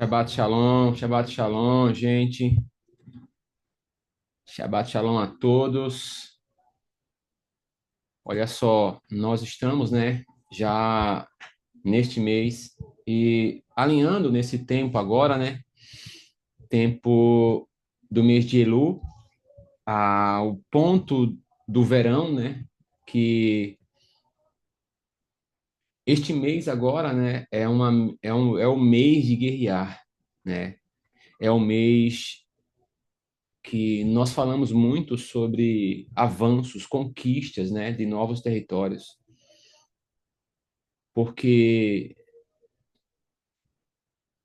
Shabbat Shalom, gente. Shabbat Shalom a todos. Olha só, nós estamos, né, já neste mês e alinhando nesse tempo agora, né, tempo do mês de Elu, ao ponto do verão, né, que este mês agora, né, é o mês de guerrear, né, é o mês que nós falamos muito sobre avanços, conquistas, né, de novos territórios, porque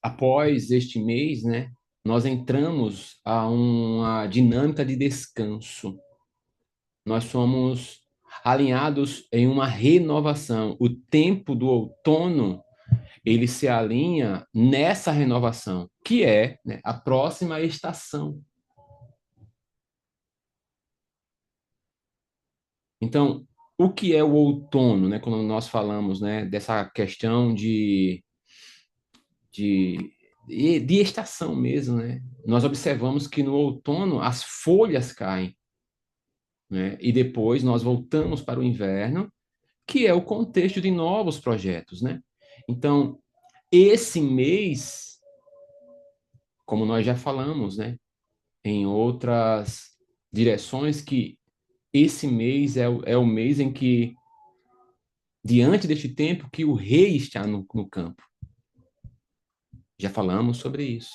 após este mês, né, nós entramos a uma dinâmica de descanso. Nós somos alinhados em uma renovação. O tempo do outono, ele se alinha nessa renovação, que é, né, a próxima estação. Então, o que é o outono, né? Quando nós falamos, né, dessa questão de, de estação mesmo, né? Nós observamos que no outono as folhas caem, né? E depois nós voltamos para o inverno, que é o contexto de novos projetos, né? Então, esse mês, como nós já falamos, né, em outras direções, que esse mês é o mês em que, diante deste tempo, que o rei está no campo. Já falamos sobre isso.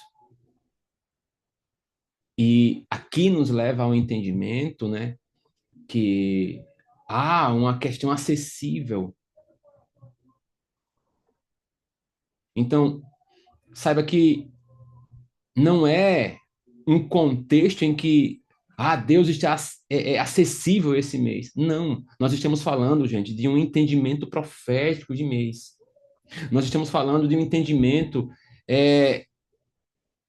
E aqui nos leva ao entendimento, né, que há uma questão acessível. Então, saiba que não é um contexto em que Deus está acessível esse mês. Não, nós estamos falando, gente, de um entendimento profético de mês. Nós estamos falando de um entendimento é,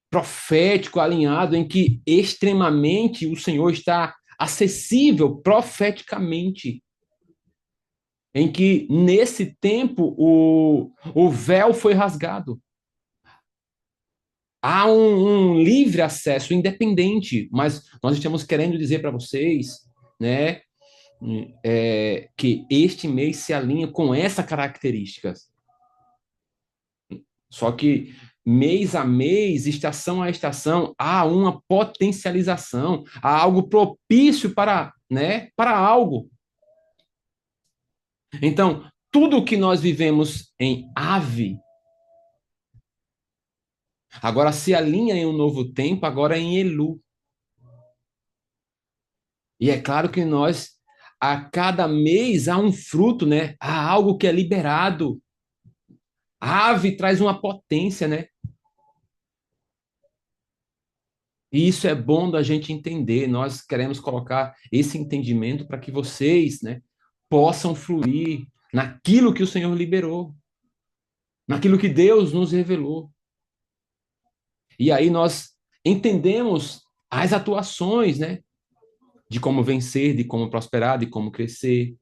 profético alinhado em que extremamente o Senhor está acessível profeticamente, em que nesse tempo o véu foi rasgado. Há um livre acesso independente, mas nós estamos querendo dizer para vocês, né, que este mês se alinha com essa característica. Só que mês a mês, estação a estação, há uma potencialização, há algo propício para, né, para algo. Então, tudo que nós vivemos em ave, agora se alinha em um novo tempo, agora em Elu. E é claro que nós, a cada mês, há um fruto, né? Há algo que é liberado. A ave traz uma potência, né? E isso é bom da gente entender. Nós queremos colocar esse entendimento para que vocês, né, possam fluir naquilo que o Senhor liberou, naquilo que Deus nos revelou. E aí nós entendemos as atuações, né, de como vencer, de como prosperar, de como crescer.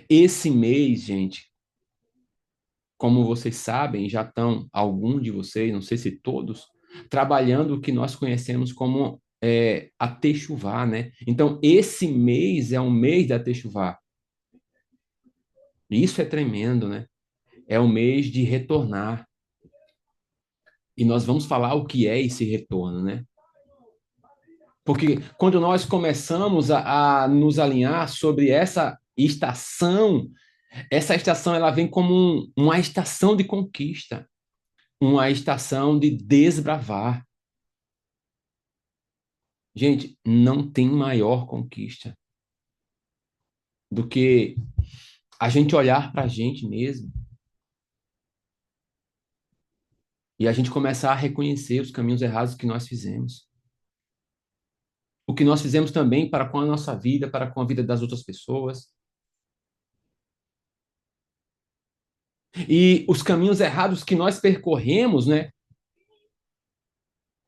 Esse mês, gente, como vocês sabem, já estão alguns de vocês, não sei se todos, trabalhando o que nós conhecemos como a Techuvá, né? Então, esse mês é um mês da Techuvá. Isso é tremendo, né? É o mês de retornar. E nós vamos falar o que é esse retorno, né? Porque quando nós começamos a nos alinhar sobre essa estação ela vem como uma estação de conquista, uma estação de desbravar. Gente, não tem maior conquista do que a gente olhar para a gente mesmo e a gente começar a reconhecer os caminhos errados que nós fizemos. O que nós fizemos também para com a nossa vida, para com a vida das outras pessoas. E os caminhos errados que nós percorremos, né?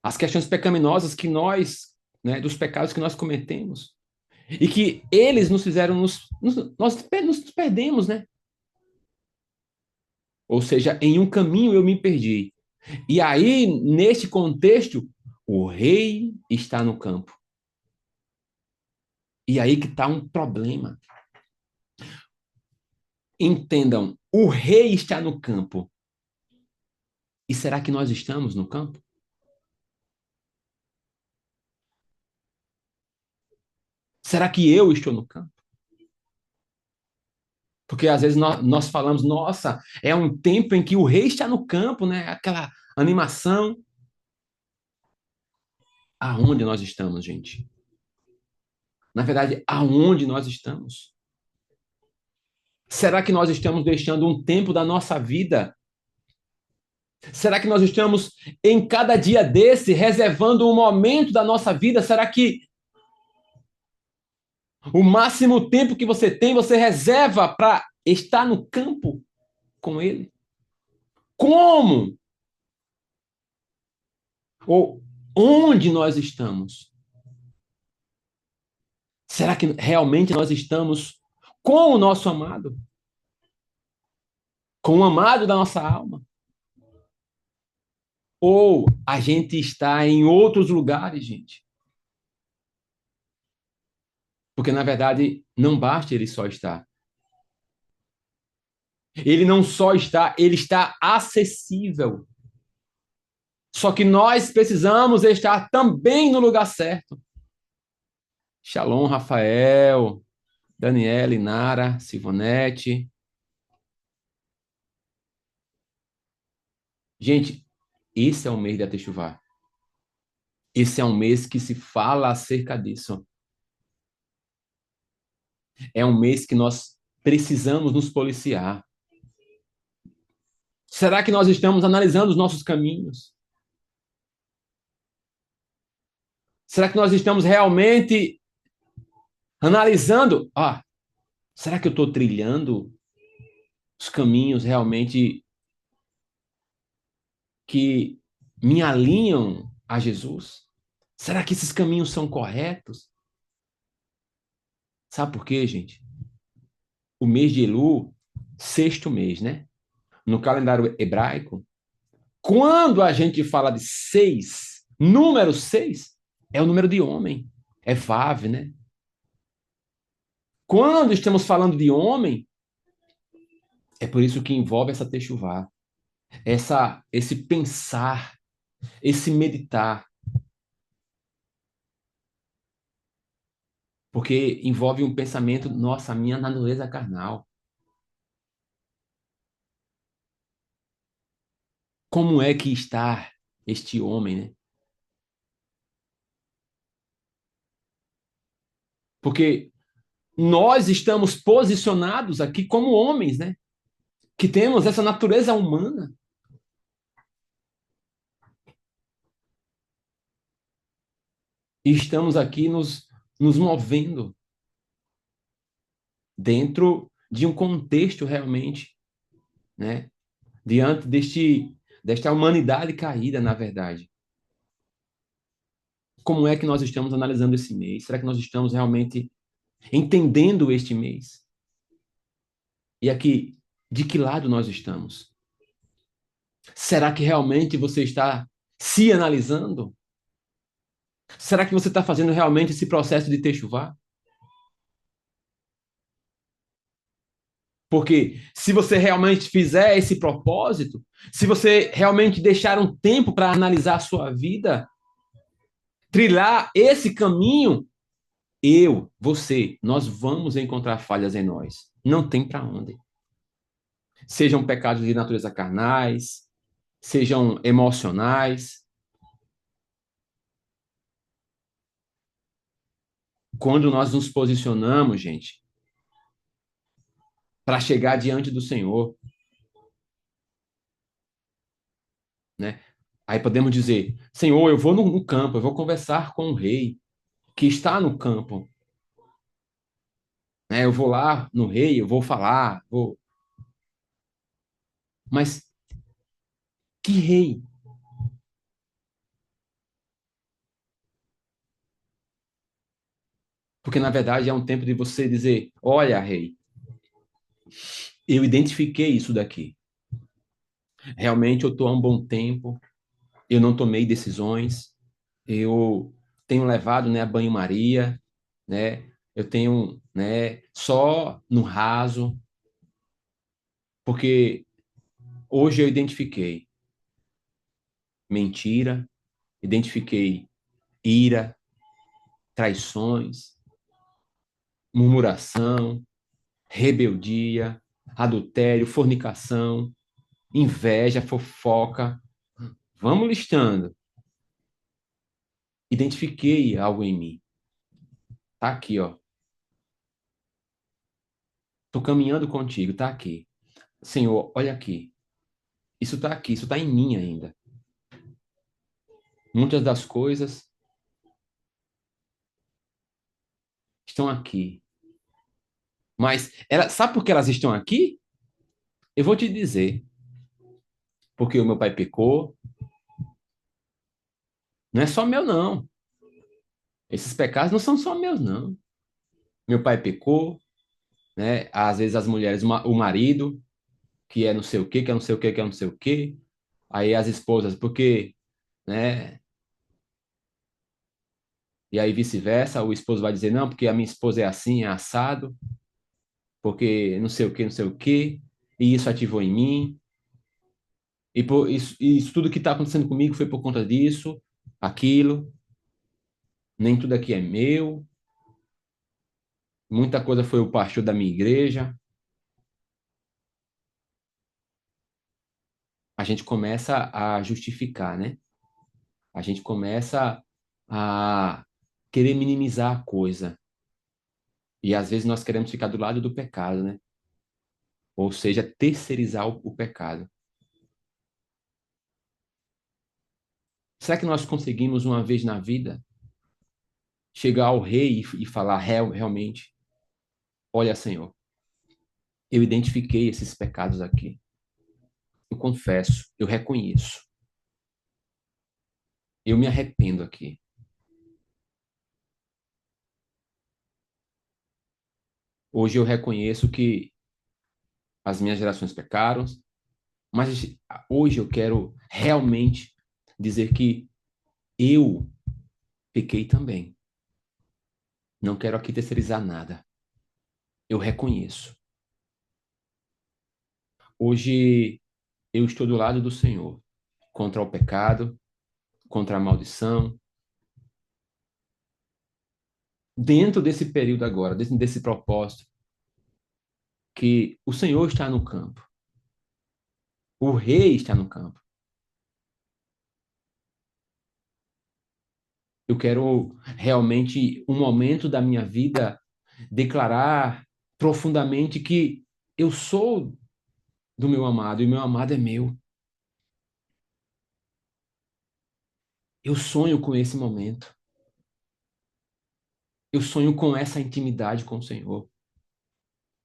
As questões pecaminosas que nós, né, dos pecados que nós cometemos. E que eles nos fizeram, nós nos perdemos, né? Ou seja, em um caminho eu me perdi. E aí, neste contexto, o rei está no campo. E aí que está um problema. Entendam, o rei está no campo. E será que nós estamos no campo? Será que eu estou no campo? Porque às vezes nós falamos, nossa, é um tempo em que o rei está no campo, né? Aquela animação. Aonde nós estamos, gente? Na verdade, aonde nós estamos? Será que nós estamos deixando um tempo da nossa vida? Será que nós estamos, em cada dia desse, reservando um momento da nossa vida? Será que o máximo tempo que você reserva para estar no campo com ele? Como? Ou onde nós estamos? Será que realmente nós estamos com o nosso amado? Com o amado da nossa alma? Ou a gente está em outros lugares, gente? Porque, na verdade, não basta ele só estar. Ele não só está, ele está acessível. Só que nós precisamos estar também no lugar certo. Shalom, Rafael, Daniela, Nara, Silvonete. Gente, esse é o mês da Techuvá. Esse é um mês que se fala acerca disso. É um mês que nós precisamos nos policiar. Será que nós estamos analisando os nossos caminhos? Será que nós estamos realmente analisando? Será que eu estou trilhando os caminhos realmente que me alinham a Jesus? Será que esses caminhos são corretos? Sabe por quê, gente? O mês de Elu, sexto mês, né? No calendário hebraico, quando a gente fala de seis, número seis, é o número de homem. É Vav, né? Quando estamos falando de homem, é por isso que envolve essa techuvá, esse pensar, esse meditar, porque envolve um pensamento, nossa, a minha natureza carnal. Como é que está este homem, né? Porque nós estamos posicionados aqui como homens, né? Que temos essa natureza humana. E estamos aqui nos movendo dentro de um contexto realmente, né? Diante desta humanidade caída, na verdade. Como é que nós estamos analisando esse mês? Será que nós estamos realmente entendendo este mês? E aqui, de que lado nós estamos? Será que realmente você está se analisando? Será que você está fazendo realmente esse processo de techuvá? Porque se você realmente fizer esse propósito, se você realmente deixar um tempo para analisar a sua vida, trilhar esse caminho, nós vamos encontrar falhas em nós. Não tem para onde. Sejam pecados de natureza carnais, sejam emocionais. Quando nós nos posicionamos, gente, para chegar diante do Senhor, né? Aí podemos dizer: Senhor, eu vou no campo, eu vou conversar com o rei que está no campo, né? Eu vou lá no rei, eu vou falar, vou. Mas que rei? Porque na verdade é um tempo de você dizer: olha, rei, eu identifiquei isso daqui. Realmente eu estou há um bom tempo, eu não tomei decisões, eu tenho levado, né, a banho-maria, né? Eu tenho, né, só no raso, porque hoje eu identifiquei mentira, identifiquei ira, traições, murmuração, rebeldia, adultério, fornicação, inveja, fofoca. Vamos listando. Identifiquei algo em mim. Tá aqui, ó. Tô caminhando contigo, tá aqui. Senhor, olha aqui. Isso tá aqui, isso tá em mim ainda. Muitas das coisas estão aqui. Mas ela, sabe por que elas estão aqui? Eu vou te dizer. Porque o meu pai pecou. Não é só meu, não. Esses pecados não são só meus, não. Meu pai pecou, né? Às vezes as mulheres, o marido, que é não sei o quê, que é não sei o quê, que é não sei o quê. Aí as esposas, porque, né? E aí vice-versa, o esposo vai dizer, não, porque a minha esposa é assim, é assado, porque não sei o quê, não sei o quê, e isso ativou em mim, e por isso tudo que está acontecendo comigo foi por conta disso, aquilo, nem tudo aqui é meu, muita coisa foi o pastor da minha igreja. A gente começa a justificar, né? A gente começa a querer minimizar a coisa. E às vezes nós queremos ficar do lado do pecado, né? Ou seja, terceirizar o pecado. Será que nós conseguimos uma vez na vida chegar ao rei e falar realmente, olha, Senhor, eu identifiquei esses pecados aqui. Eu confesso, eu reconheço. Eu me arrependo aqui. Hoje eu reconheço que as minhas gerações pecaram, mas hoje eu quero realmente dizer que eu pequei também. Não quero aqui terceirizar nada. Eu reconheço. Hoje eu estou do lado do Senhor, contra o pecado, contra a maldição. Dentro desse período agora, desse propósito, que o Senhor está no campo, o Rei está no campo. Eu quero realmente, um momento da minha vida, declarar profundamente que eu sou do meu amado e meu amado é meu. Eu sonho com esse momento. Eu sonho com essa intimidade com o Senhor.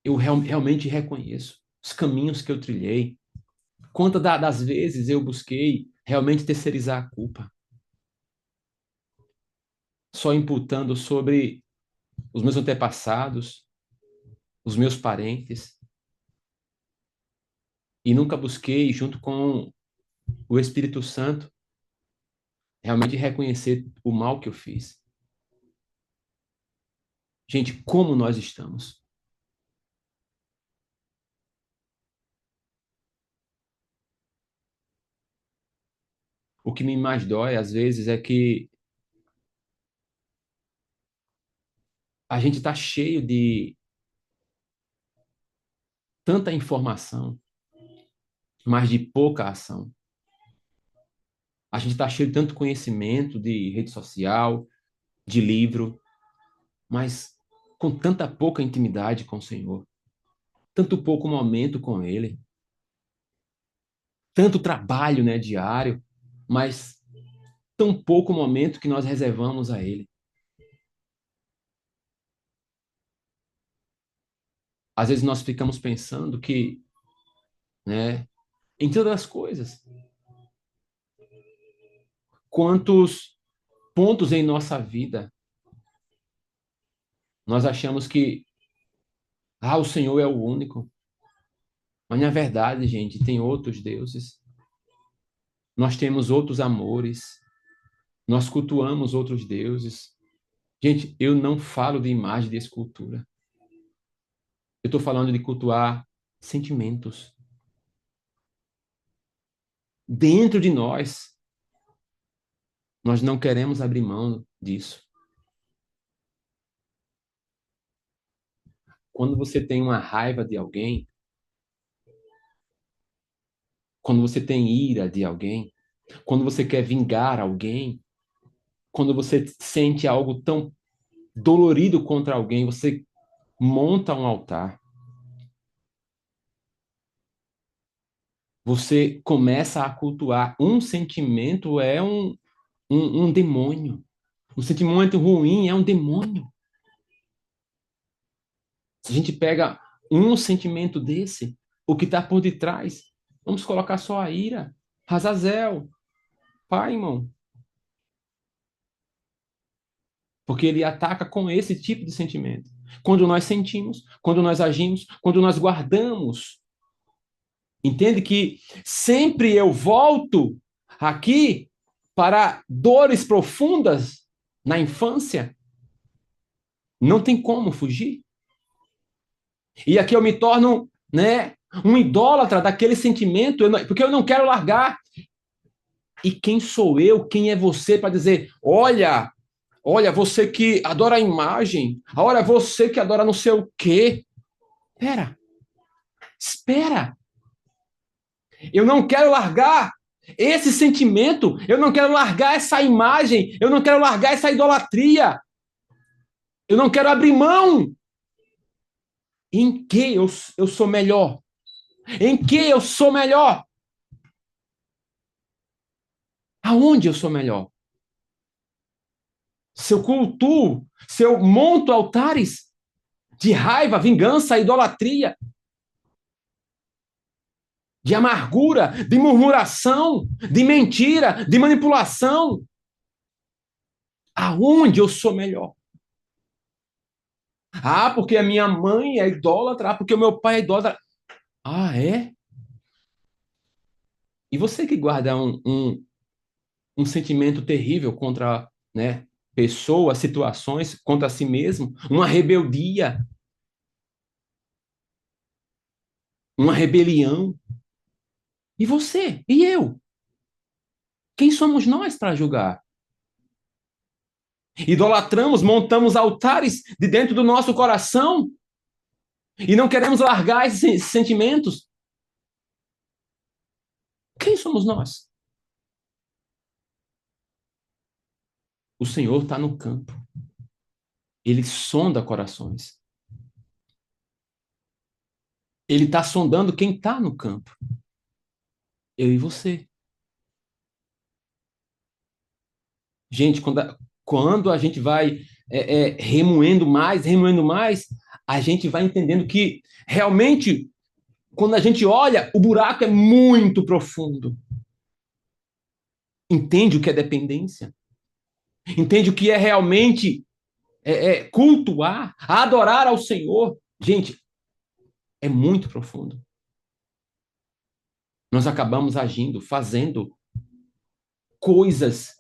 Eu realmente reconheço os caminhos que eu trilhei. Quantas das vezes eu busquei realmente terceirizar a culpa, só imputando sobre os meus antepassados, os meus parentes, e nunca busquei, junto com o Espírito Santo, realmente reconhecer o mal que eu fiz. Gente, como nós estamos? O que me mais dói, às vezes, é que a gente está cheio de tanta informação, mas de pouca ação. A gente está cheio de tanto conhecimento de rede social, de livro, mas com tanta pouca intimidade com o Senhor, tanto pouco momento com Ele, tanto trabalho, né, diário, mas tão pouco momento que nós reservamos a Ele. Às vezes nós ficamos pensando que, né, em todas as coisas, quantos pontos em nossa vida nós achamos que, o Senhor é o único. Mas na verdade, gente, tem outros deuses. nós temos outros amores, nós cultuamos outros deuses. Gente, eu não falo de imagem de escultura. Eu estou falando de cultuar sentimentos. Dentro de nós não queremos abrir mão disso. Quando você tem uma raiva de alguém, quando você tem ira de alguém, quando você quer vingar alguém, quando você sente algo tão dolorido contra alguém, você monta um altar. Você começa a cultuar. Um sentimento é um demônio. Um sentimento ruim é um demônio. Se a gente pega um sentimento desse, o que está por detrás, vamos colocar só a ira. Azazel, Paimon. Porque ele ataca com esse tipo de sentimento. Quando nós sentimos, quando nós agimos, quando nós guardamos. Entende que sempre eu volto aqui para dores profundas na infância. Não tem como fugir. E aqui eu me torno, né, um idólatra daquele sentimento, porque eu não quero largar. E quem sou eu, quem é você para dizer, olha, você que adora a imagem, olha, você que adora não sei o quê. Espera. Eu não quero largar esse sentimento, eu não quero largar essa imagem, eu não quero largar essa idolatria. Eu não quero abrir mão. Em que eu sou melhor? Em que eu sou melhor? Aonde eu sou melhor? Se eu cultuo, se eu monto altares de raiva, vingança, idolatria, de amargura, de murmuração, de mentira, de manipulação, aonde eu sou melhor? Ah, porque a minha mãe é idólatra, porque o meu pai é idólatra. Ah, é? E você que guarda um sentimento terrível contra, né, pessoas, situações, contra si mesmo, uma rebeldia, uma rebelião. E você? E eu? Quem somos nós para julgar? Idolatramos, montamos altares de dentro do nosso coração e não queremos largar esses sentimentos. Quem somos nós? O Senhor está no campo. Ele sonda corações. Ele está sondando quem está no campo. Eu e você. Gente, quando a gente vai remoendo mais, a gente vai entendendo que realmente, quando a gente olha, o buraco é muito profundo. Entende o que é dependência? Entende o que é realmente cultuar, adorar ao Senhor? Gente, é muito profundo. Nós acabamos agindo, fazendo coisas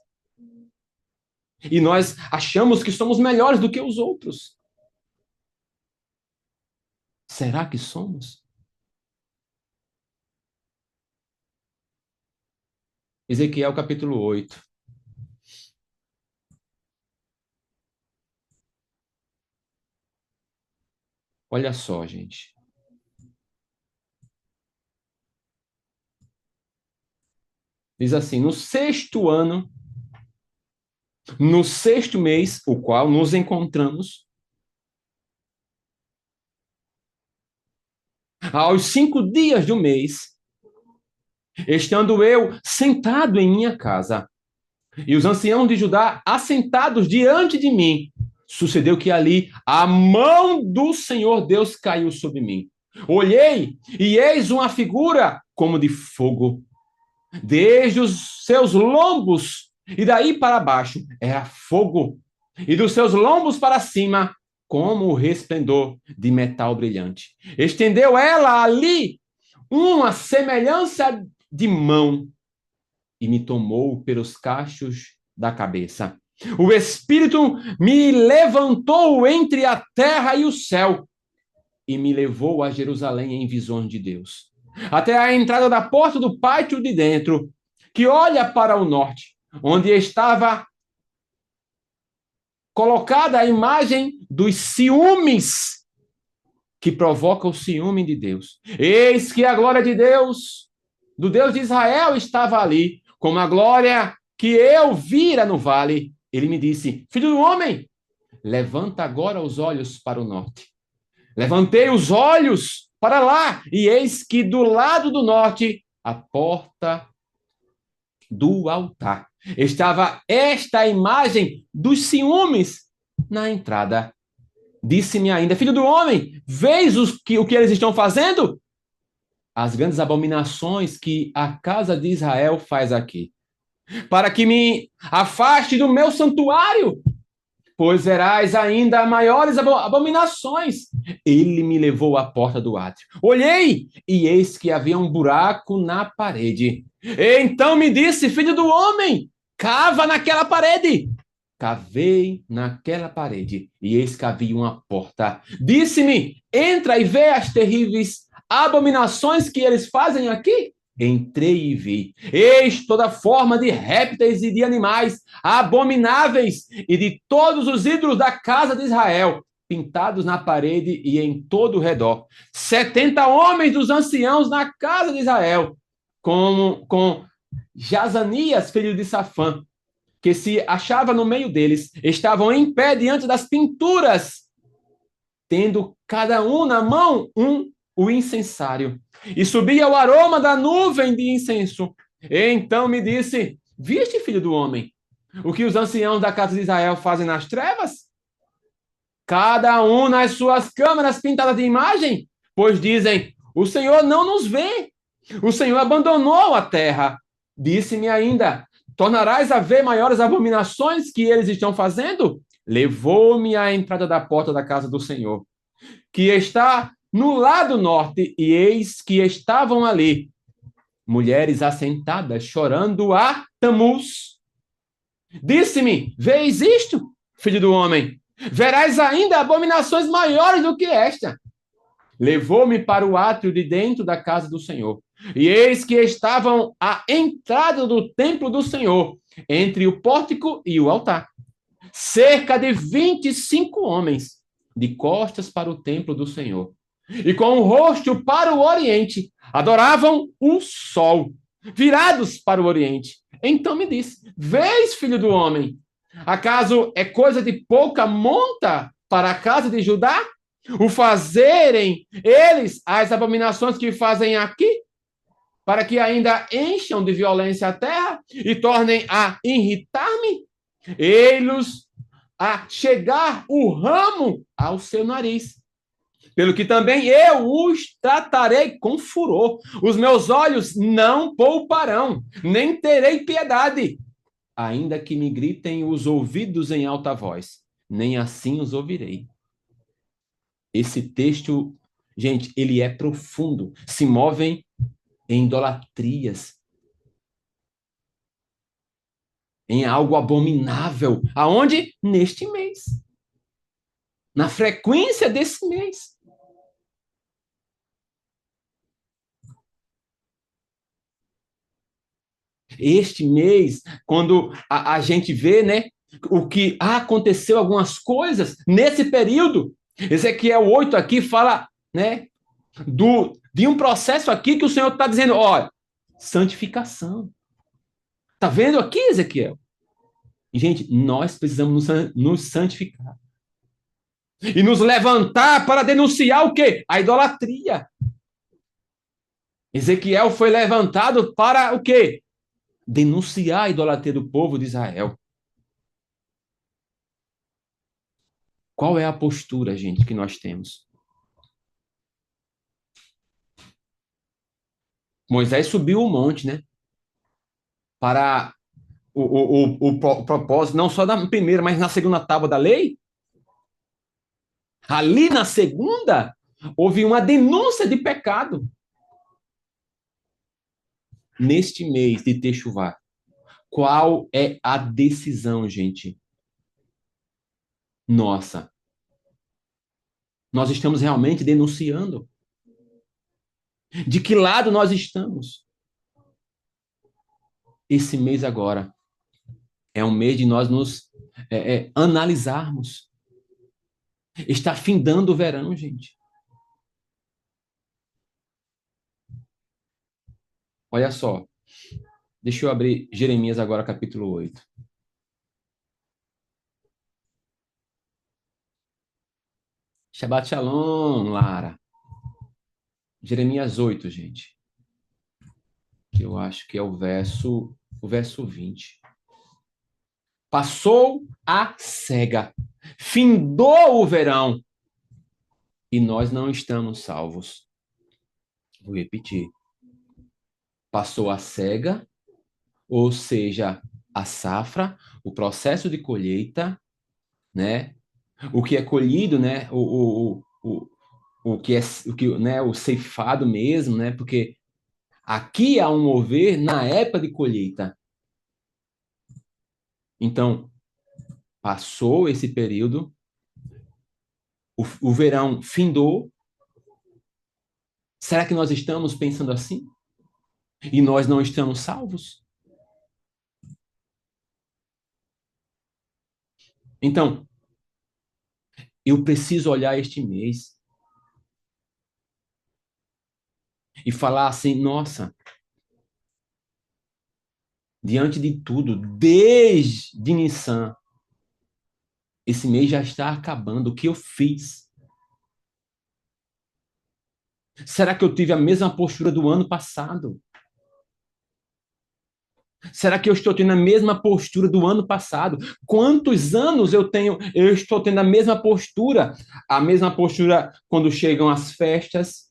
e nós achamos que somos melhores do que os outros. Será que somos? Ezequiel capítulo 8. Olha só, gente. Diz assim: no sexto ano, no sexto mês, o qual nos encontramos, aos 5 dias do mês, estando eu sentado em minha casa, e os anciãos de Judá assentados diante de mim, sucedeu que ali a mão do Senhor Deus caiu sobre mim. Olhei, e eis uma figura como de fogo, desde os seus lombos e daí para baixo era fogo, e dos seus lombos para cima, como o resplendor de metal brilhante. Estendeu ela ali uma semelhança de mão, e me tomou pelos cachos da cabeça. O Espírito me levantou entre a terra e o céu e me levou a Jerusalém em visões de Deus, até a entrada da porta do pátio de dentro, que olha para o norte, onde estava colocada a imagem dos ciúmes que provoca o ciúme de Deus. Eis que a glória de Deus, do Deus de Israel, estava ali, como a glória que eu vira no vale. Ele me disse: Filho do homem, levanta agora os olhos para o norte. Levantei os olhos para lá, e eis que do lado do norte, a porta do altar, estava esta imagem dos ciúmes na entrada. Disse-me ainda: Filho do homem, vês o que eles estão fazendo? As grandes abominações que a casa de Israel faz aqui, para que me afaste do meu santuário, pois verás ainda maiores abominações. Ele me levou à porta do átrio. Olhei, e eis que havia um buraco na parede. Então me disse: Filho do homem, cava naquela parede. Cavei naquela parede, e eis que havia uma porta. Disse-me: Entra e vê as terríveis abominações que eles fazem aqui. Entrei e vi. Eis toda forma de répteis e de animais abomináveis e de todos os ídolos da casa de Israel, pintados na parede e em todo o redor. 70 homens dos anciãos na casa de Israel, com Jazanias, filho de Safã, que se achava no meio deles, estavam em pé diante das pinturas, tendo cada um na mão o incensário. E subia o aroma da nuvem de incenso. E então me disse: Viste, filho do homem, o que os anciãos da casa de Israel fazem nas trevas? Cada um nas suas câmaras pintadas de imagem, pois dizem: O Senhor não nos vê. O Senhor abandonou a terra. Disse-me ainda: Tornarás a ver maiores abominações que eles estão fazendo? Levou-me à entrada da porta da casa do Senhor, que está no lado norte, e eis que estavam ali mulheres assentadas, chorando a Tamuz. Disse-me: Vês isto, filho do homem? Verás ainda abominações maiores do que esta. Levou-me para o átrio de dentro da casa do Senhor. E eis que estavam à entrada do templo do Senhor, entre o pórtico e o altar, cerca de 25 homens, de costas para o templo do Senhor, e com o rosto para o oriente, adoravam o sol, virados para o oriente. Então me disse: Vês, filho do homem, acaso é coisa de pouca monta para a casa de Judá o fazerem eles as abominações que fazem aqui, para que ainda encham de violência a terra e tornem a irritar-me? Eles a chegar o ramo ao seu nariz, pelo que também eu os tratarei com furor. Os meus olhos não pouparão, nem terei piedade, ainda que me gritem os ouvidos em alta voz, nem assim os ouvirei. Esse texto, gente, ele é profundo. Se movem em idolatrias, em algo abominável. Aonde? Neste mês. Na frequência desse mês. Este mês, quando a gente vê, né, o que aconteceu, algumas coisas nesse período. Ezequiel 8 aqui fala, né, de um processo aqui que o Senhor está dizendo: olha, santificação. Tá vendo aqui, Ezequiel? E, gente, nós precisamos nos santificar. E nos levantar para denunciar o quê? A idolatria. Ezequiel foi levantado para o quê? Denunciar a idolatria do povo de Israel. Qual é a postura, gente, que nós temos? Moisés subiu o monte, né? Para o propósito, não só na primeira, mas na segunda tábua da lei. Ali na segunda, houve uma denúncia de pecado. Neste mês de Techuvá, Qual é a decisão, gente? Nossa, nós estamos realmente denunciando? De que lado nós estamos? Esse mês agora é um mês de nós nos analisarmos. Está findando o verão, gente. Olha só, deixa eu abrir Jeremias agora, capítulo 8. Shabbat Shalom, Lara. Jeremias 8, gente. Que eu acho que é o verso 20. Passou a cega, findou o verão, e nós não estamos salvos. Vou repetir. Passou a cega, ou seja, a safra, o processo de colheita, né? O que é colhido, né? O que é né? O ceifado mesmo, né? Porque aqui há um mover na época de colheita. Então, passou esse período, o verão findou. Será que nós estamos pensando assim? E nós não estamos salvos? Então, eu preciso olhar este mês e falar assim: nossa, diante de tudo, desde Nissan, esse mês já está acabando. O que eu fiz? Será que eu tive a mesma postura do ano passado? Será que eu estou tendo a mesma postura do ano passado? Quantos anos eu estou tendo a mesma postura? A mesma postura quando chegam as festas,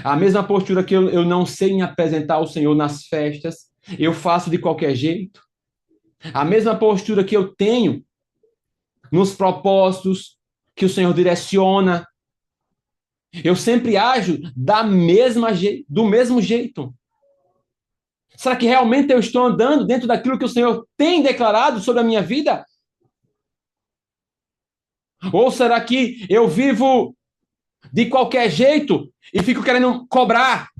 a mesma postura que eu não sei me apresentar ao Senhor nas festas, eu faço de qualquer jeito. A mesma postura que eu tenho nos propósitos que o Senhor direciona, eu sempre ajo do mesmo jeito. Será que realmente eu estou andando dentro daquilo que o Senhor tem declarado sobre a minha vida? Ou será que eu vivo de qualquer jeito e fico querendo cobrar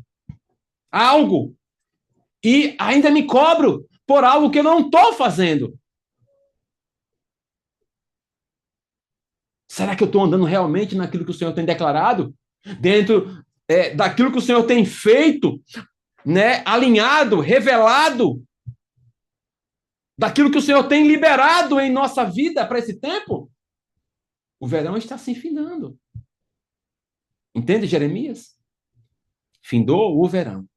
algo e ainda me cobro por algo que eu não estou fazendo? Será que eu estou andando realmente naquilo que o Senhor tem declarado? Dentro daquilo que o Senhor tem feito, né? Alinhado, revelado, daquilo que o Senhor tem liberado em nossa vida para esse tempo? O verão está se findando. Entende, Jeremias? Findou o verão.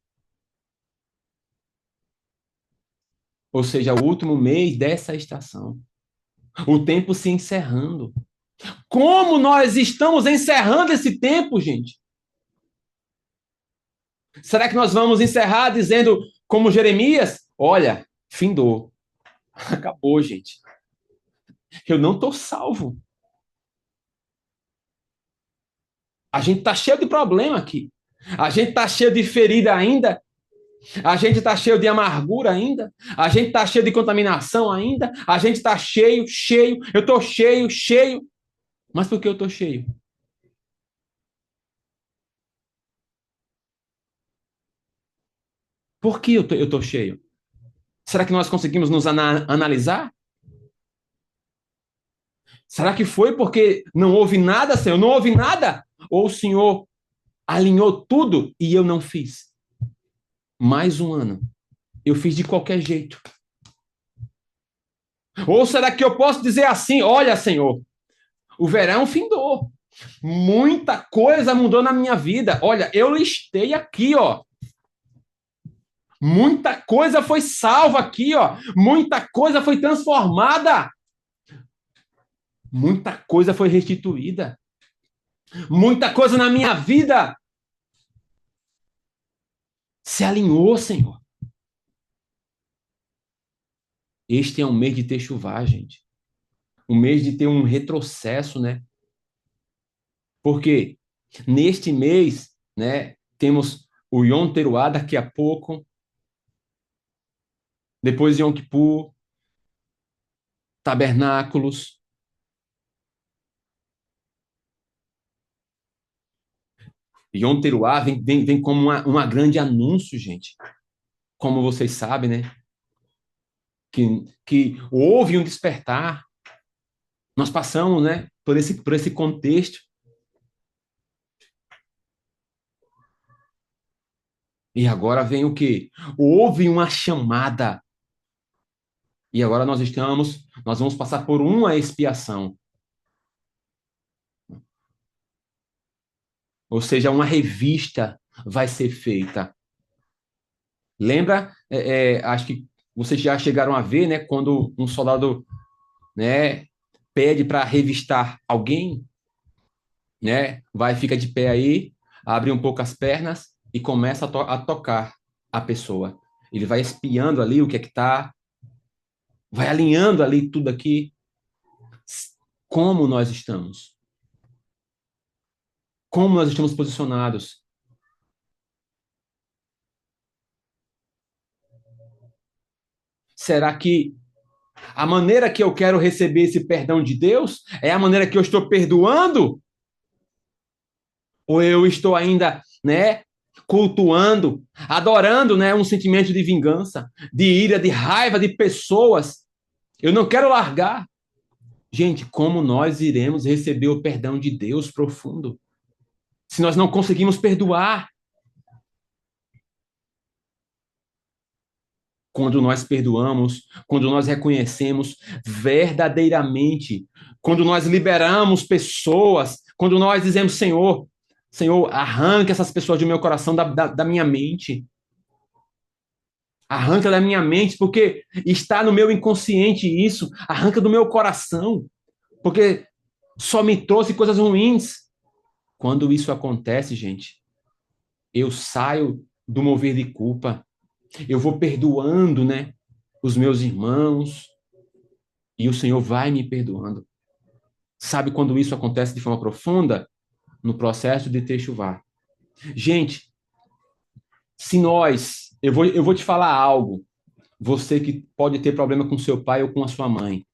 Ou seja, o último mês dessa estação. O tempo se encerrando. Como nós estamos encerrando esse tempo, gente? Será que nós vamos encerrar dizendo, como Jeremias, olha, findou. Acabou, gente. Eu não estou salvo. A gente está cheio de problema aqui. A gente está cheio de ferida ainda. A gente está cheio de amargura ainda. A gente está cheio de contaminação ainda. A gente está cheio, cheio. Eu estou cheio, cheio. Mas por que eu estou cheio? Por que eu estou cheio? Será que nós conseguimos nos analisar? Será que foi porque não houve nada, Senhor? Não houve nada? Ou o Senhor alinhou tudo e eu não fiz? Mais um ano. Eu fiz de qualquer jeito. Ou será que eu posso dizer assim: olha, Senhor, o verão findou. Muita coisa mudou na minha vida. Olha, eu listei aqui, ó. Muita coisa foi salva aqui, ó. Muita coisa foi transformada. Muita coisa foi restituída. Muita coisa na minha vida se alinhou, Senhor. Este é um mês de ter chuva, gente. Um mês de ter um retrocesso, né? Porque neste mês, né, temos o Yom Teruah daqui a pouco, Depois de Yom Kippur, tabernáculos. Yom Teruah vem como uma grande anúncio, gente. Como vocês sabem, né? Que houve um despertar. Nós passamos, né? Por esse contexto. E agora vem o quê? Houve uma chamada. E agora nós vamos passar por uma expiação. Ou seja, uma revista vai ser feita. Lembra? Acho que vocês já chegaram a ver, né? Quando um soldado, né, pede para revistar alguém, né? Vai, fica de pé aí, abre um pouco as pernas e começa a tocar a pessoa. Ele vai espiando ali o que é que tá, vai alinhando ali tudo aqui, como nós estamos, como nós estamos posicionados. Será que a maneira que eu quero receber esse perdão de Deus é a maneira que eu estou perdoando? Ou eu estou ainda, né, cultuando, adorando, né, um sentimento de vingança, de ira, de raiva de pessoas? Eu não quero largar. Gente, como nós iremos receber o perdão de Deus profundo se nós não conseguimos perdoar? Quando nós perdoamos, quando nós reconhecemos verdadeiramente, quando nós liberamos pessoas, quando nós dizemos, Senhor, Senhor, arranca essas pessoas do meu coração, da minha mente. Arranca da minha mente, porque está no meu inconsciente isso. Arranca do meu coração, porque só me trouxe coisas ruins. Quando isso acontece, gente, eu saio do mover de culpa. Eu vou perdoando, né, os meus irmãos, e o Senhor vai me perdoando. Sabe quando isso acontece de forma profunda? No processo de techuvá. Gente, se nós, eu vou te falar algo, você que pode ter problema com seu pai ou com a sua mãe,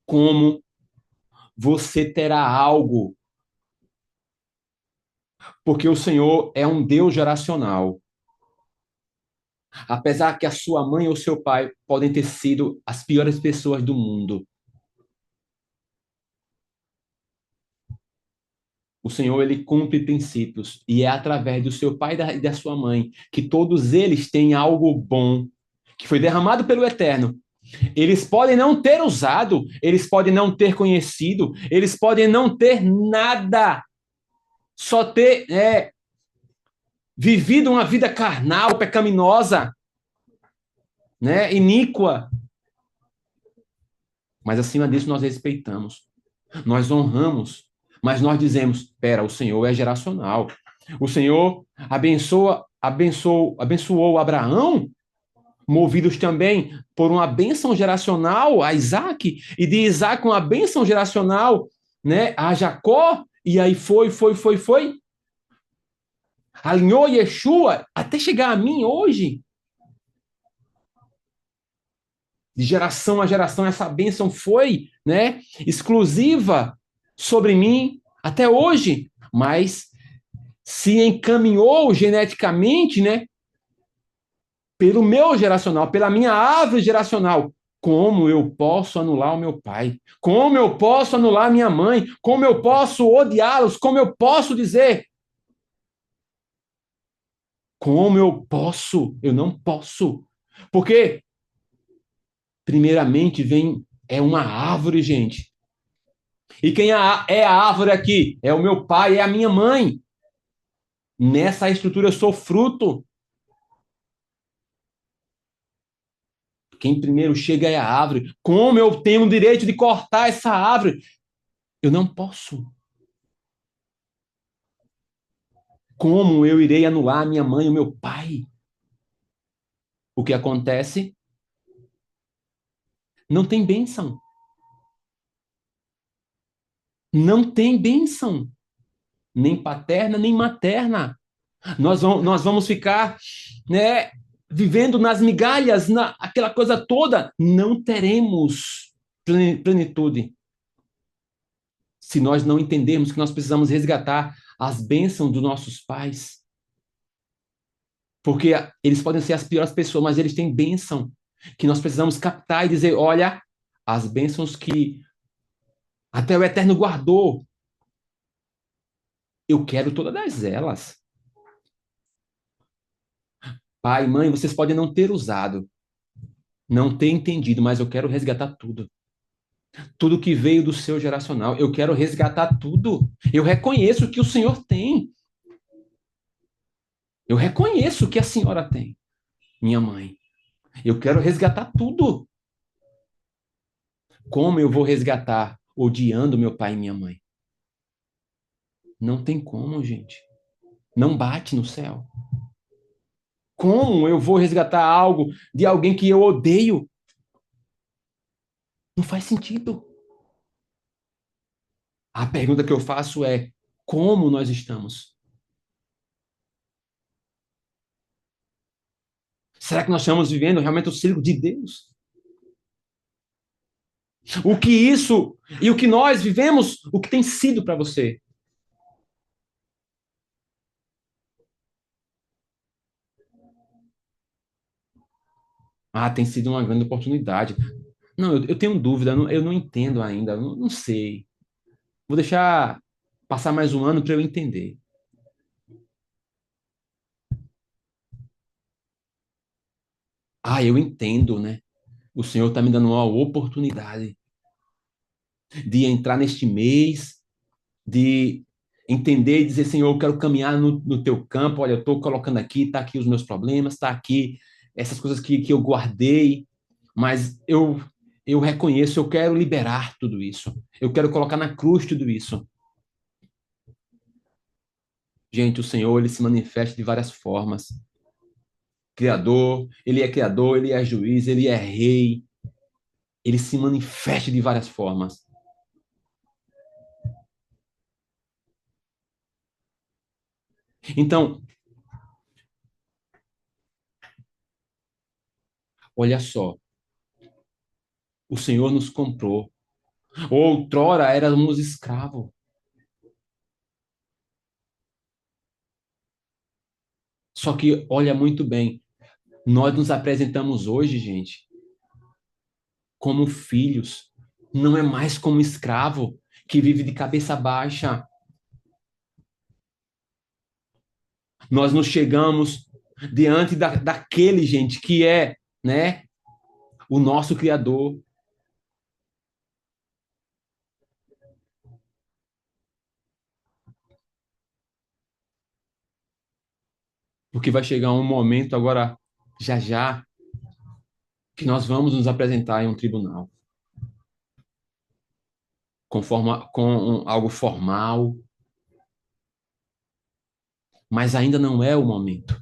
como você terá algo, porque o Senhor é um Deus geracional. Apesar que a sua mãe ou seu pai podem ter sido as piores pessoas do mundo, o Senhor, ele cumpre princípios e é através do seu pai e da sua mãe que todos eles têm algo bom que foi derramado pelo Eterno. Eles podem não ter usado, eles podem não ter conhecido, eles podem não ter nada, só ter vivido uma vida carnal, pecaminosa, né, iníqua. Mas acima disso nós respeitamos, nós honramos, mas nós dizemos: espera, o Senhor é geracional. O Senhor abençoou Abraão, movidos também por uma bênção geracional a Isaac, e de Isaac uma bênção geracional, né, a Jacó, e aí foi. Alinhou Yeshua até chegar a mim hoje. De geração a geração, essa bênção foi, né, exclusiva sobre mim até hoje, mas se encaminhou geneticamente, né, pelo meu geracional, pela minha árvore geracional. Como eu posso anular o meu pai? Como eu posso anular minha mãe? Como eu posso odiá-los? Como eu posso dizer? Como eu posso? Eu não posso. Porque, primeiramente, é uma árvore, gente. E quem é a árvore aqui? É o meu pai, é a minha mãe. Nessa estrutura eu sou fruto. Quem primeiro chega é a árvore. Como eu tenho o direito de cortar essa árvore? Eu não posso. Como eu irei anular minha mãe e o meu pai? O que acontece? Não tem bênção. Não tem bênção. Nem paterna, nem materna. Nós vamos ficar, né, vivendo nas migalhas, aquela coisa toda, não teremos plenitude se nós não entendermos que nós precisamos resgatar as bênçãos dos nossos pais. Porque eles podem ser as piores pessoas, mas eles têm bênção que nós precisamos captar e dizer: olha, as bênçãos que até o Eterno guardou, eu quero todas elas. Pai, mãe, vocês podem não ter usado, não ter entendido, mas eu quero resgatar tudo. Tudo que veio do seu geracional, eu quero resgatar tudo. Eu reconheço que o Senhor tem. Eu reconheço que a senhora tem, minha mãe. Eu quero resgatar tudo. Como eu vou resgatar odiando meu pai e minha mãe? Não tem como, gente. Não bate no céu. Como eu vou resgatar algo de alguém que eu odeio? Não faz sentido. A pergunta que eu faço é: como nós estamos? Será que nós estamos vivendo realmente o círculo de Deus? O que isso e o que nós vivemos, o que tem sido para você? Ah, tem sido uma grande oportunidade. Não, eu tenho dúvida, eu não entendo ainda, não sei. Vou deixar passar mais um ano para eu entender. Ah, eu entendo, né? O Senhor está me dando uma oportunidade de entrar neste mês, de entender e dizer, Senhor, eu quero caminhar no teu campo. Olha, eu estou colocando aqui, está aqui os meus problemas, está aqui essas coisas que eu guardei, mas eu reconheço, eu quero liberar tudo isso. Eu quero colocar na cruz tudo isso. Gente, o Senhor, ele se manifesta de várias formas. Criador, ele é juiz, ele é rei. Ele se manifesta de várias formas. Então, olha só, o Senhor nos comprou. Outrora éramos escravos. Só que, olha muito bem, nós nos apresentamos hoje, gente, como filhos. Não é mais como escravo que vive de cabeça baixa. Nós nos chegamos diante daquele, gente, que é, né, o nosso Criador. Porque vai chegar um momento agora, já já, que nós vamos nos apresentar em um tribunal, com algo formal, mas ainda não é o momento.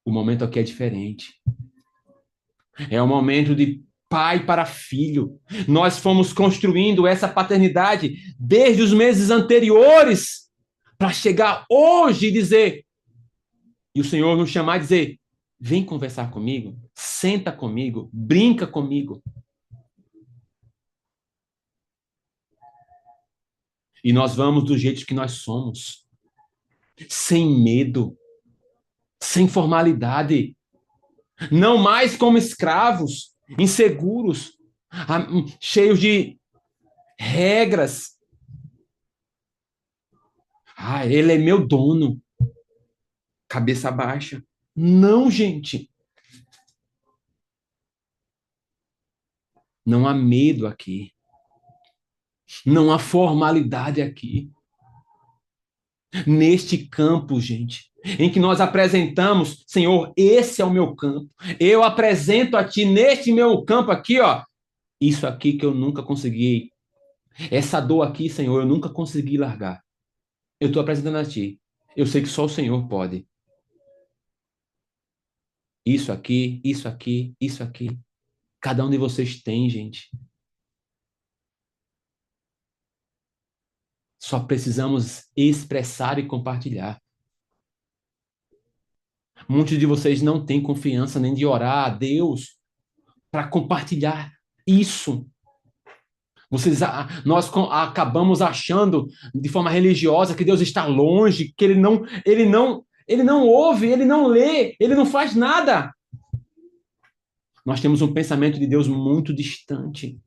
O momento aqui é diferente. É o momento de pai para filho. Nós fomos construindo essa paternidade desde os meses anteriores para chegar hoje e dizer, e o Senhor nos chamar e dizer: vem conversar comigo, senta comigo, brinca comigo. E nós vamos do jeito que nós somos, sem medo, sem formalidade, não mais como escravos, inseguros, cheios de regras. Ah, ele é meu dono, cabeça baixa. Não, gente, não há medo aqui, não há formalidade aqui. Neste campo, gente, em que nós apresentamos, Senhor, esse é o meu campo. Eu apresento a Ti neste meu campo aqui, ó, isso aqui que eu nunca consegui. Essa dor aqui, Senhor, eu nunca consegui largar. Eu estou apresentando a Ti. Eu sei que só o Senhor pode. Isso aqui, isso aqui, isso aqui. Cada um de vocês tem, gente. Só precisamos expressar e compartilhar. Muitos de vocês não têm confiança nem de orar a Deus para compartilhar isso. Nós acabamos achando de forma religiosa que Deus está longe, que ele não ouve, ele não lê, ele não faz nada. Nós temos um pensamento de Deus muito distante.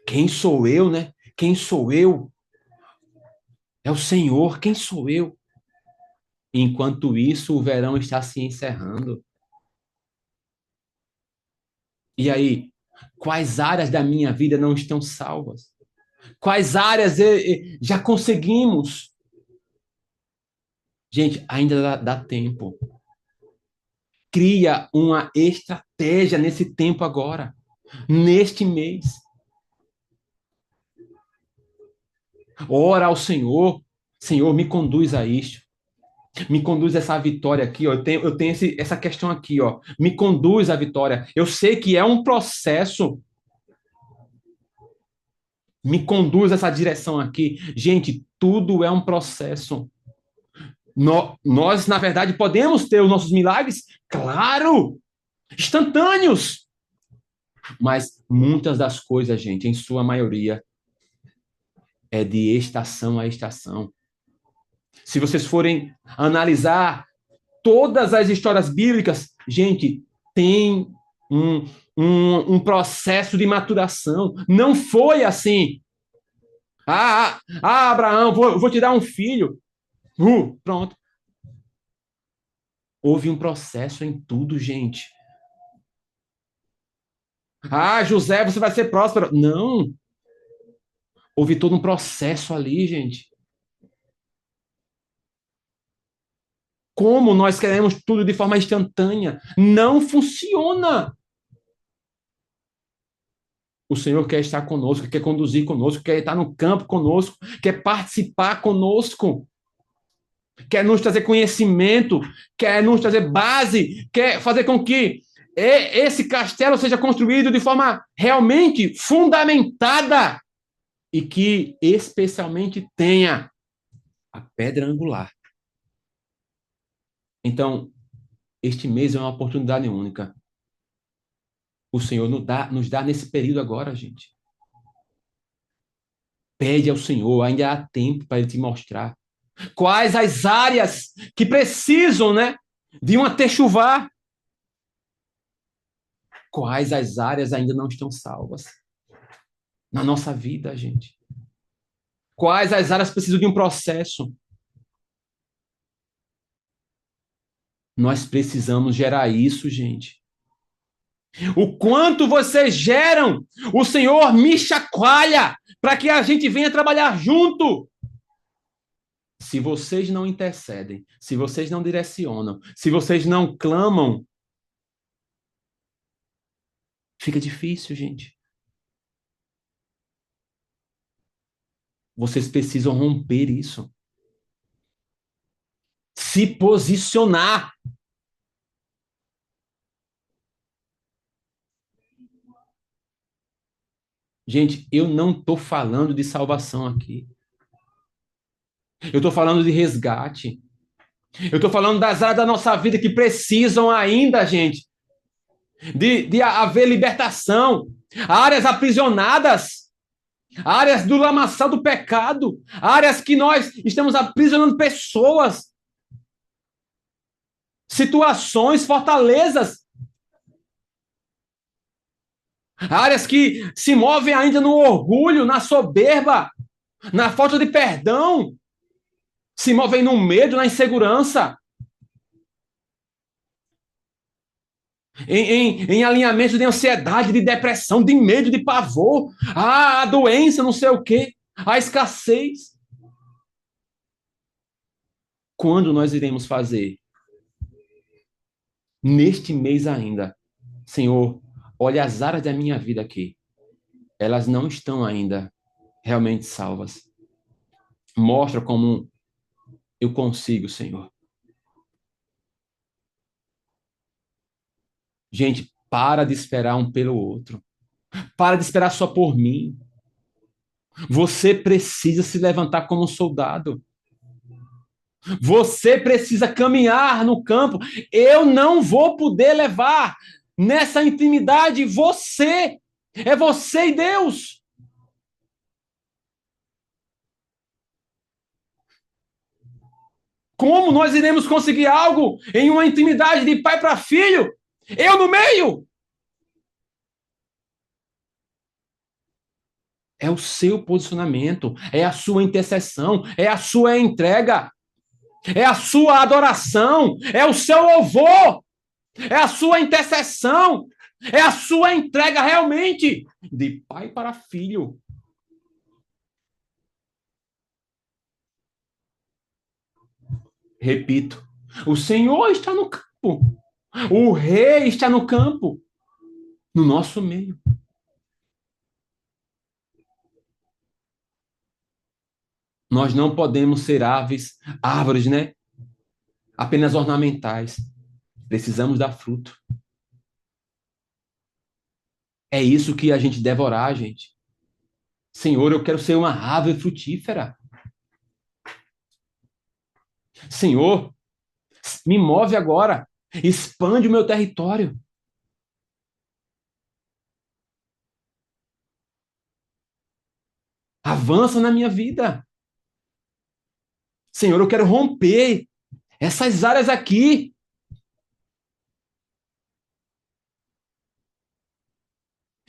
Quem sou eu, né? Quem sou eu? É o Senhor. Quem sou eu? Enquanto isso, o verão está se encerrando. E aí, quais áreas da minha vida não estão salvas? Quais áreas já conseguimos? Gente, ainda dá tempo. Cria uma estratégia nesse tempo agora, neste mês. Ora ao Senhor. Senhor, me conduz a isto. Me conduz a essa vitória aqui, ó. Eu tenho essa questão aqui, ó. Me conduz à vitória. Eu sei que é um processo. Me conduz a essa direção aqui. Gente, tudo é um processo. Nós, na verdade, podemos ter os nossos milagres, claro, instantâneos. Mas muitas das coisas, gente, em sua maioria, é de estação a estação. Se vocês forem analisar todas as histórias bíblicas, gente, tem um, um processo de maturação. Não foi assim. Abraão, vou te dar um filho. Pronto. Houve um processo em tudo, gente. José, você vai ser próspero. Não. Houve todo um processo ali, gente. Como nós queremos tudo de forma instantânea? Não funciona. O Senhor quer estar conosco, quer conduzir conosco, quer estar no campo conosco, quer participar conosco, quer nos trazer conhecimento, quer nos trazer base, quer fazer com que esse castelo seja construído de forma realmente fundamentada e que especialmente tenha a pedra angular. Então, este mês é uma oportunidade única. O Senhor nos dá nesse período agora, gente. Pede ao Senhor, ainda há tempo para Ele te mostrar. Quais as áreas que precisam, né, de uma techuvá? Quais as áreas ainda não estão salvas na nossa vida, gente? Quais as áreas precisam de um processo? Nós precisamos gerar isso, gente. O quanto vocês geram, o Senhor me chacoalha para que a gente venha trabalhar junto. Se vocês não intercedem, se vocês não direcionam, se vocês não clamam, fica difícil, gente. Vocês precisam romper isso. Se posicionar. Gente, eu não estou falando de salvação aqui. Eu estou falando de resgate. Eu estou falando das áreas da nossa vida que precisam ainda, gente, de haver libertação. Áreas aprisionadas. Áreas do lamaçal do pecado. Áreas que nós estamos aprisionando pessoas. Situações, fortalezas. Áreas que se movem ainda no orgulho, na soberba, na falta de perdão. Se movem no medo, na insegurança. Em alinhamento de ansiedade, de depressão, de medo, de pavor. A doença, não sei o quê. A escassez. Quando nós iremos fazer? Neste mês ainda. Senhor, olha as áreas da minha vida aqui. Elas não estão ainda realmente salvas. Mostra como eu consigo, Senhor. Gente, para de esperar um pelo outro. Para de esperar só por mim. Você precisa se levantar como um soldado. Você precisa caminhar no campo. Eu não vou poder levar nessa intimidade você. É você e Deus. Como nós iremos conseguir algo em uma intimidade de pai para filho? Eu no meio. É o seu posicionamento, é a sua intercessão, é a sua entrega, é a sua adoração, é o seu louvor, é a sua intercessão, é a sua entrega realmente de pai para filho. Repito, o Senhor está no campo, o Rei está no campo, no nosso meio. Nós não podemos ser árvores, né? Apenas ornamentais. Precisamos dar fruto. É isso que a gente deve orar, gente. Senhor, eu quero ser uma árvore frutífera. Senhor, me move agora. Expande o meu território. Avança na minha vida. Senhor, eu quero romper essas áreas aqui.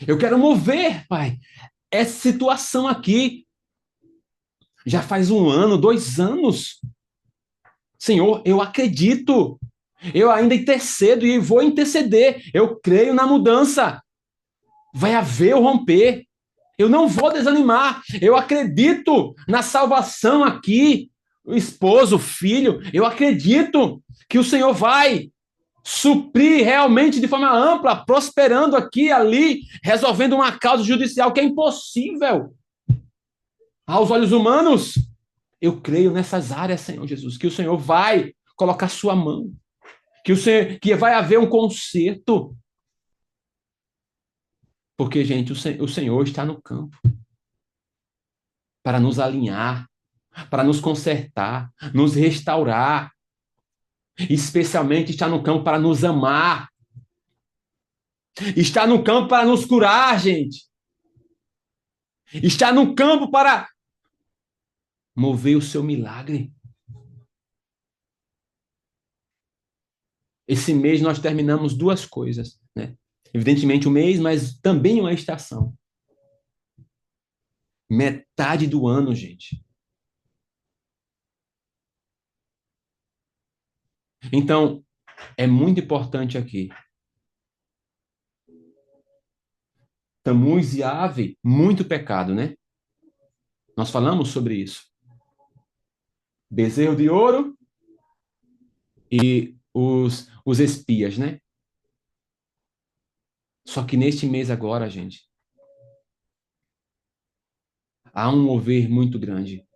Eu quero mover, Pai, essa situação aqui. Já faz 1 ano, 2 anos. Senhor, eu acredito. Eu ainda intercedo e vou interceder. Eu creio na mudança. Vai haver o romper. Eu não vou desanimar. Eu acredito na salvação aqui. O esposo, o filho. Eu acredito que o Senhor vai suprir realmente de forma ampla, prosperando aqui e ali, resolvendo uma causa judicial que é impossível aos olhos humanos. Eu creio nessas áreas, Senhor Jesus, que o Senhor vai colocar sua mão, que vai haver um conserto, porque, gente, o Senhor está no campo para nos alinhar, para nos consertar, nos restaurar, especialmente está no campo para nos amar, está no campo para nos curar, gente, está no campo para mover o seu milagre. Esse mês nós terminamos duas coisas, né? Evidentemente o mês, mas também uma estação. Metade do ano, gente. Então, é muito importante aqui. Tamuz e ave, muito pecado, né? Nós falamos sobre isso. Bezerro de ouro e os espias, né? Só que neste mês agora, gente, há um mover muito grande.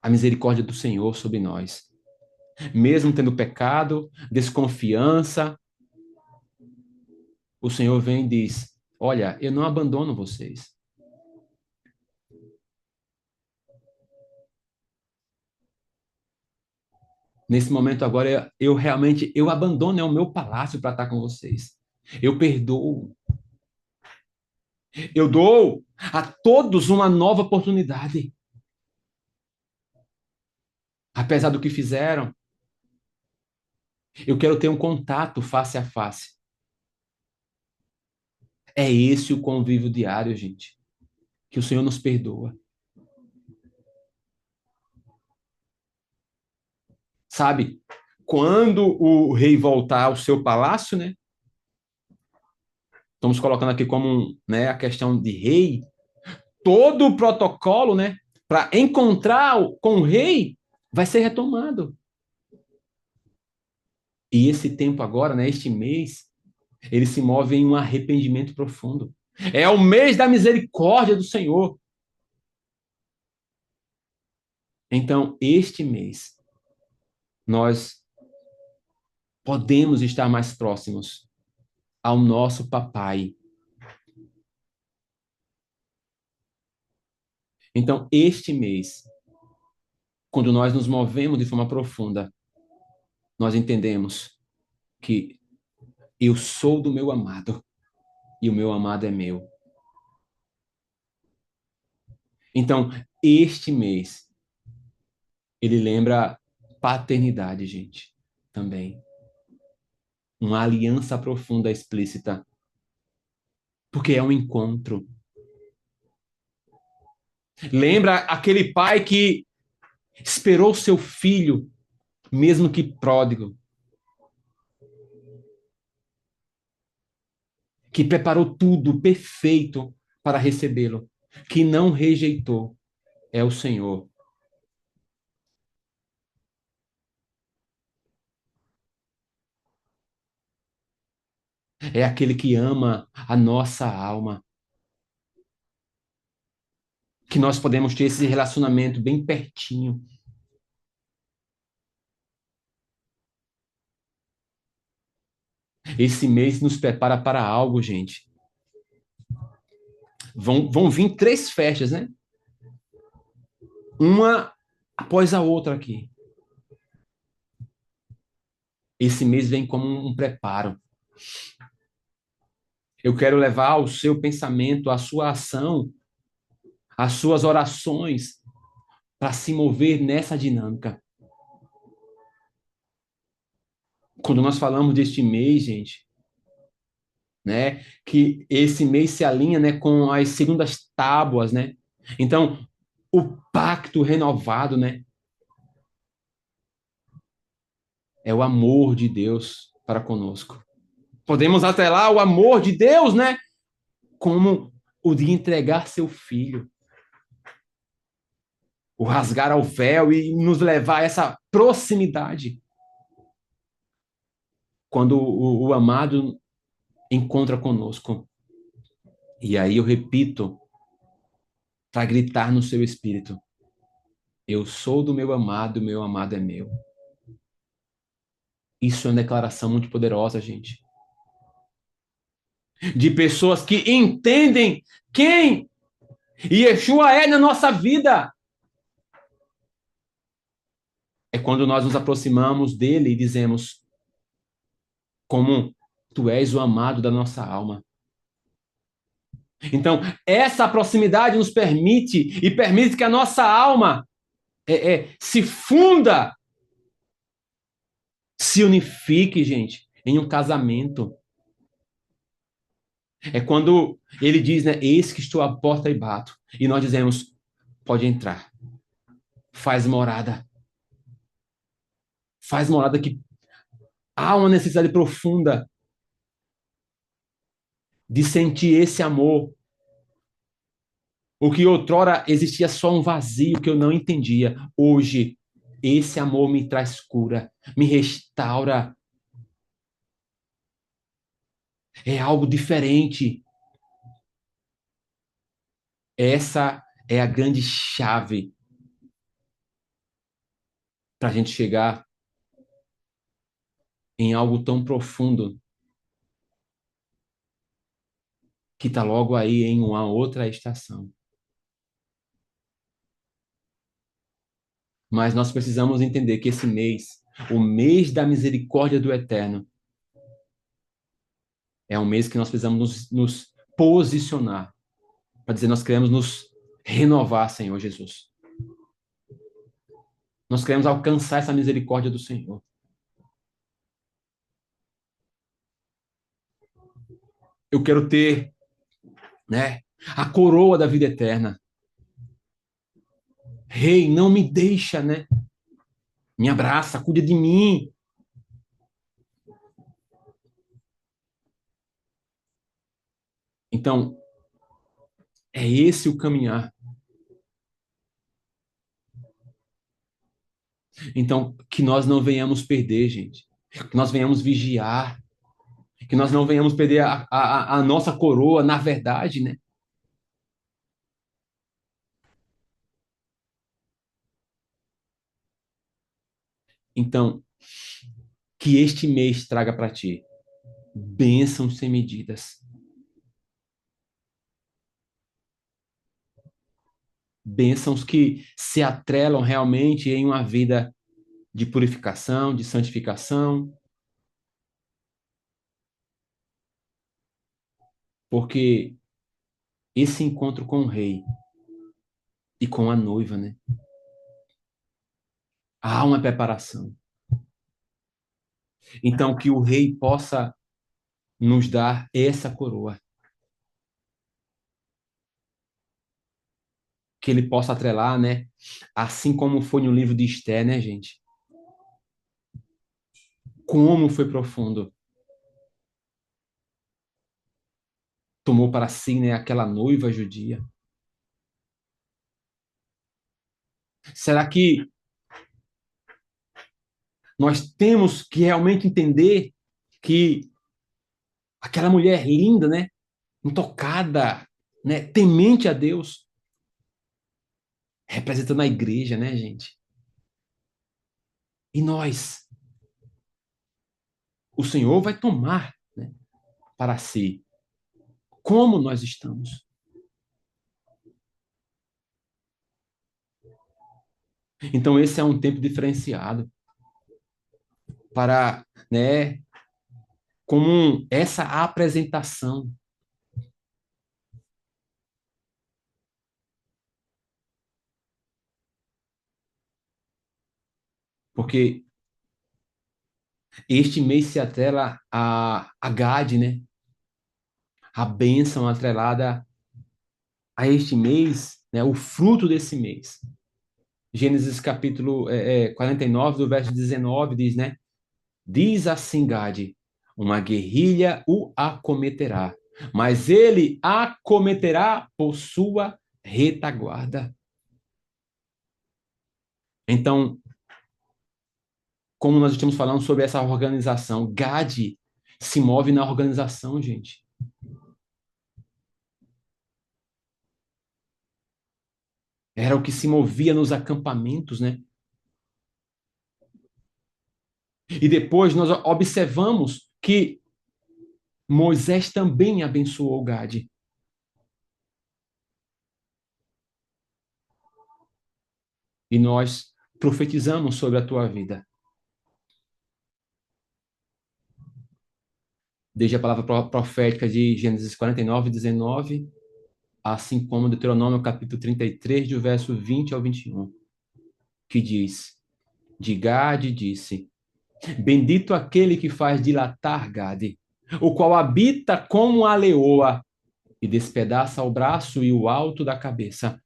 A misericórdia do Senhor sobre nós. Mesmo tendo pecado, desconfiança, o Senhor vem e diz: olha, eu não abandono vocês. Nesse momento agora, eu realmente, eu abandono o meu palácio para estar com vocês. Eu perdoo. Eu dou a todos uma nova oportunidade. Apesar do que fizeram, eu quero ter um contato face a face. É esse o convívio diário, gente. Que o Senhor nos perdoa. Sabe? Quando o rei voltar ao seu palácio, né? Estamos colocando aqui como, né, a questão de rei, todo o protocolo, né, para encontrar com o rei vai ser retomado. E esse tempo agora, né, este mês, ele se move em um arrependimento profundo. É o mês da misericórdia do Senhor. Então, este mês, nós podemos estar mais próximos ao nosso papai. Então, este mês, Quando nós nos movemos de forma profunda, nós entendemos que eu sou do meu amado e o meu amado é meu. Então, este mês, ele lembra paternidade, gente, também. Uma aliança profunda, explícita, porque é um encontro. Lembra aquele pai que esperou seu filho, mesmo que pródigo, que preparou tudo perfeito para recebê-lo, que não rejeitou, é o Senhor. É aquele que ama a nossa alma, que nós podemos ter esse relacionamento bem pertinho. Esse mês nos prepara para algo, gente. Vão vir três festas, né? Uma após a outra aqui. Esse mês vem como um preparo. Eu quero levar o seu pensamento, a sua ação, as suas orações para se mover nessa dinâmica. Quando nós falamos deste mês, gente, né, que esse mês se alinha, né, com as segundas tábuas, né? Então, o pacto renovado, né, é o amor de Deus para conosco. Podemos atrelar o amor de Deus, né, como o de entregar seu filho, o rasgar ao véu e nos levar a essa proximidade. Quando o amado encontra conosco. E aí eu repito, para gritar no seu espírito: eu sou do meu amado é meu. Isso é uma declaração muito poderosa, gente. De pessoas que entendem quem Yeshua é na nossa vida. É quando nós nos aproximamos dele e dizemos: como tu és o amado da nossa alma. Então, essa proximidade nos permite e permite que a nossa alma se funda, se unifique, gente, em um casamento. É quando ele diz, né? Eis que estou à porta e bato. E nós dizemos: pode entrar. Faz morada. Faz morada que há uma necessidade profunda de sentir esse amor. O que outrora existia só um vazio que eu não entendia. Hoje, esse amor me traz cura, me restaura. É algo diferente. Essa é a grande chave para a gente chegar em algo tão profundo que está logo aí em uma outra estação. Mas nós precisamos entender que esse mês, o mês da misericórdia do Eterno, é um mês que nós precisamos nos posicionar para dizer: nós queremos nos renovar, Senhor Jesus. Nós queremos alcançar essa misericórdia do Senhor. Eu quero ter, né, a coroa da vida eterna. Rei, não me deixa, né? Me abraça, cuida de mim. Então, é esse o caminhar. Então, que nós não venhamos perder, gente. Que nós venhamos vigiar. Que nós não venhamos perder a nossa coroa, na verdade, né? Então, que este mês traga para ti bênçãos sem medidas. bênçãos que se atrelam realmente em uma vida de purificação, de santificação, porque esse encontro com o rei e com a noiva, né? Há uma preparação. Então, que o rei possa nos dar essa coroa, que ele possa atrelar, né? Assim como foi no livro de Esther, né, gente? Como foi profundo. Tomou para si, né, aquela noiva judia. Será que nós temos que realmente entender que aquela mulher linda, né, intocada, né, temente a Deus, representando a igreja, né, gente? E nós, o Senhor vai tomar, né, para si como nós estamos. Então esse é um tempo diferenciado para, né, como essa apresentação, porque este mês se atrela a Gade, né? A bênção atrelada a este mês, né? O fruto desse mês. Gênesis capítulo 49, do verso 19, diz, né? Diz assim Gade, uma guerrilha o acometerá, mas ele acometerá por sua retaguarda. Então, como nós estamos falando sobre essa organização, Gade se move na organização, gente. Era o que se movia nos acampamentos, né? E depois nós observamos que Moisés também abençoou Gade. E nós profetizamos sobre a tua vida. Desde a palavra profética de Gênesis 49, 19, assim como Deuteronômio capítulo 33, do verso 20 ao 21, que diz, de Gade disse, bendito aquele que faz dilatar Gade, o qual habita como a leoa e despedaça o braço e o alto da cabeça.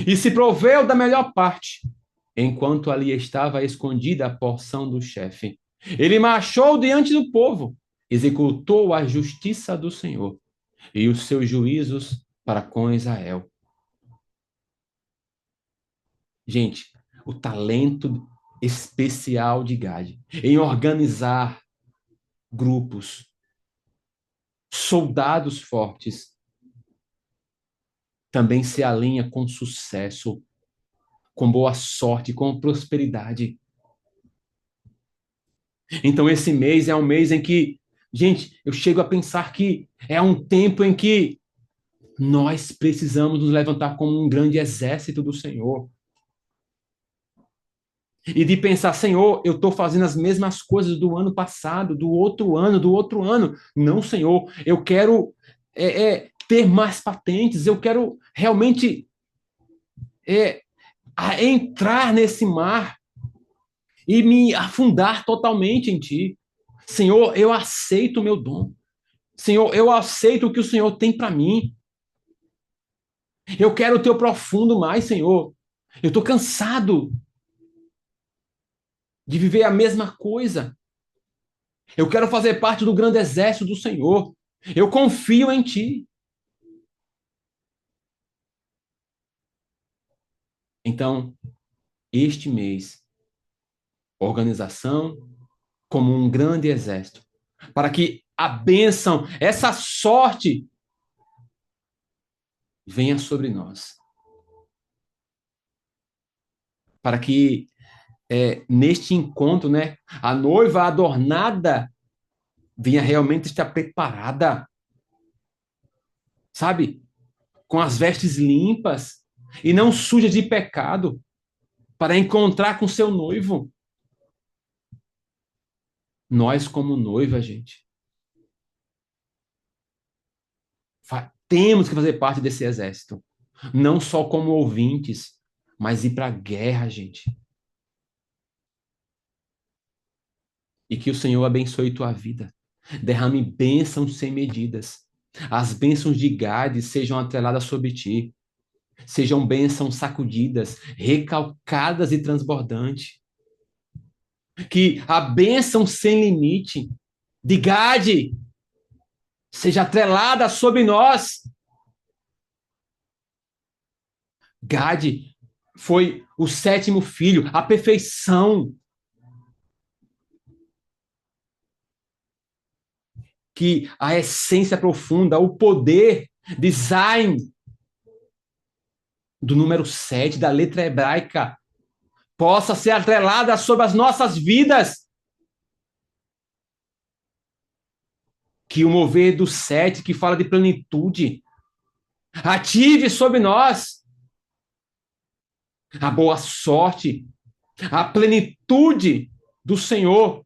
E se proveu da melhor parte, enquanto ali estava escondida a porção do chefe. Ele marchou diante do povo, executou a justiça do Senhor e os seus juízos para com Israel. Gente, o talento especial de Gade em organizar grupos, soldados fortes, também se alinha com sucesso, com boa sorte, com prosperidade. Então, esse mês é um mês em que, gente, eu chego a pensar que é um tempo em que nós precisamos nos levantar como um grande exército do Senhor. E de pensar, Senhor, eu estou fazendo as mesmas coisas do ano passado, do outro ano, do outro ano. Não, Senhor, eu quero ter mais patentes, eu quero realmente entrar nesse mar e me afundar totalmente em Ti. Senhor, eu aceito o meu dom. Senhor, eu aceito o que o Senhor tem para mim. Eu quero o Teu profundo mais, Senhor. Eu estou cansado de viver a mesma coisa. Eu quero fazer parte do grande exército do Senhor. Eu confio em Ti. Então, este mês, organização como um grande exército, para que a bênção, essa sorte, venha sobre nós. Para que neste encontro, né, a noiva adornada venha realmente estar preparada, sabe? Com as vestes limpas, e não sujas de pecado para encontrar com seu noivo. Nós, como noiva, gente, temos que fazer parte desse exército. Não só como ouvintes, mas ir para a guerra, gente. E que o Senhor abençoe tua vida. Derrame bênçãos sem medidas. As bênçãos de Gade sejam atreladas sobre ti. Sejam bênçãos sacudidas, recalcadas e transbordantes. Que a bênção sem limite de Gade seja atrelada sobre nós. Gade foi o sétimo filho, a perfeição. Que a essência profunda, o poder, design do número 7 da letra hebraica, possa ser atrelada sobre as nossas vidas. Que o mover do 7, que fala de plenitude, ative sobre nós a boa sorte, a plenitude do Senhor.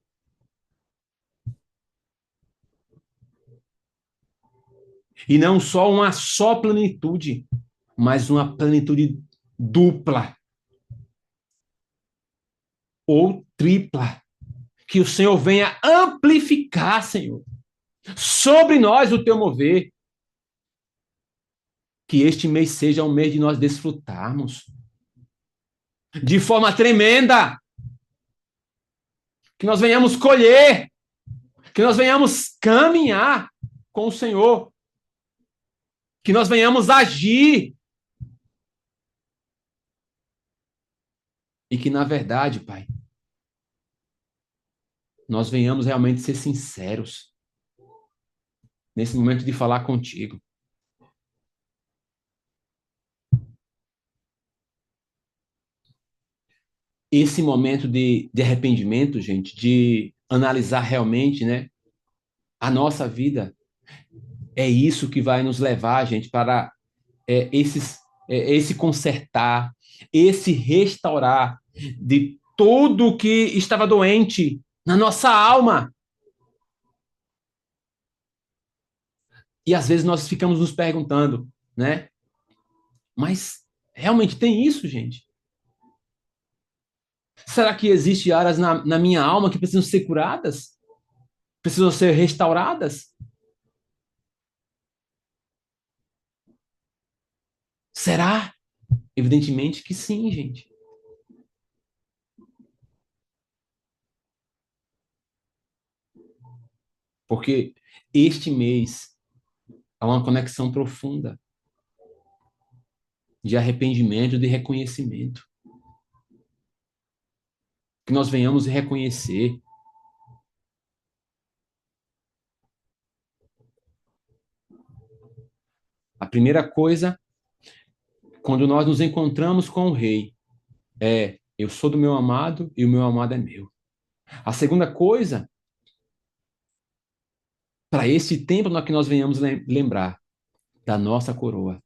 E não só uma só plenitude, mas uma plenitude dupla ou tripla. Que o Senhor venha amplificar, Senhor, sobre nós o teu mover. Que este mês seja um mês de nós desfrutarmos de forma tremenda. Que nós venhamos colher, que nós venhamos caminhar com o Senhor, que nós venhamos agir. E que, na verdade, Pai, nós venhamos realmente ser sinceros nesse momento de falar contigo. Esse momento de arrependimento, gente, de analisar realmente, né, a nossa vida, é isso que vai nos levar, gente, para esse consertar, esse restaurar de tudo que estava doente na nossa alma. E às vezes nós ficamos nos perguntando, né? Mas realmente tem isso, gente? Será que existem áreas na minha alma que precisam ser curadas? Precisam ser restauradas? Será? Evidentemente que sim, gente. Porque este mês há uma conexão profunda de arrependimento, de reconhecimento. Que nós venhamos reconhecer a primeira coisa, quando nós nos encontramos com o Rei, é: eu sou do meu amado e o meu amado é meu. A segunda coisa, para esse tempo que nós venhamos lembrar da nossa coroa,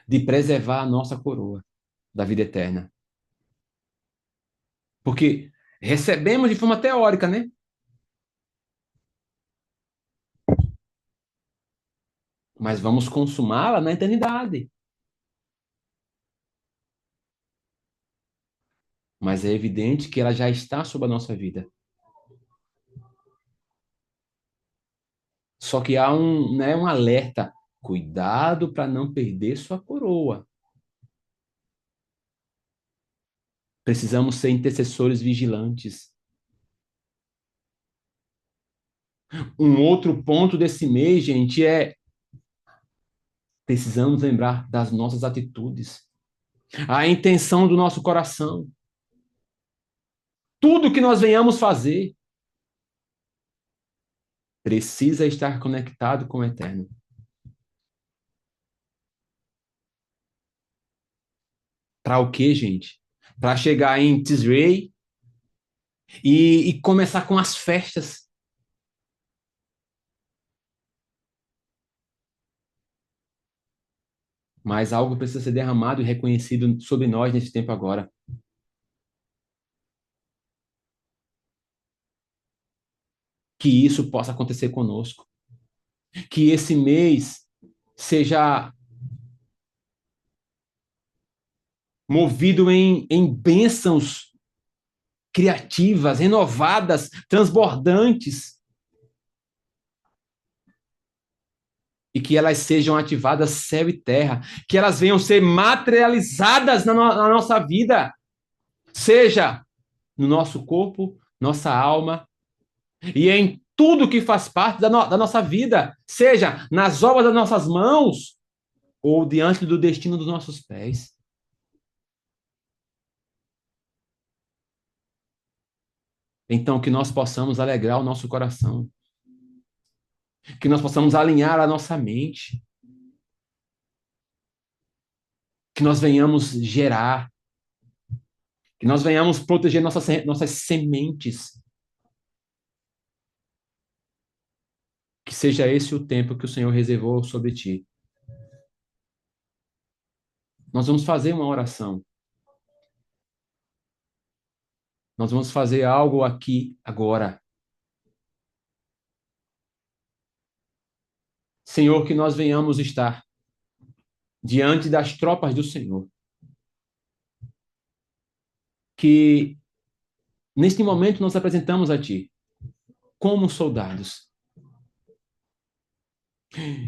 de preservar a nossa coroa da vida eterna. Porque recebemos de forma teórica, né? Mas vamos consumá-la na eternidade. Mas é evidente que ela já está sobre a nossa vida. Só que há um alerta. Cuidado para não perder sua coroa. Precisamos ser intercessores vigilantes. Um outro ponto desse mês, gente, é: precisamos lembrar das nossas atitudes, a intenção do nosso coração. Tudo que nós venhamos fazer precisa estar conectado com o eterno. Para o quê, gente? Para chegar em Tisrei e começar com as festas. Mas algo precisa ser derramado e reconhecido sobre nós nesse tempo agora. Que isso possa acontecer conosco. Que esse mês seja movido em bênçãos criativas, renovadas, transbordantes, e que elas sejam ativadas céu e terra, que elas venham ser materializadas na nossa vida, seja no nosso corpo, nossa alma, e em tudo que faz parte da nossa vida, seja nas obras das nossas mãos ou diante do destino dos nossos pés. Então, que nós possamos alegrar o nosso coração, que nós possamos alinhar a nossa mente, que nós venhamos gerar, que nós venhamos proteger nossas sementes, que seja esse o tempo que o Senhor reservou sobre ti. Nós vamos fazer uma oração. Nós vamos fazer algo aqui, agora. Senhor, que nós venhamos estar diante das tropas do Senhor. Que neste momento nós apresentamos a Ti como soldados.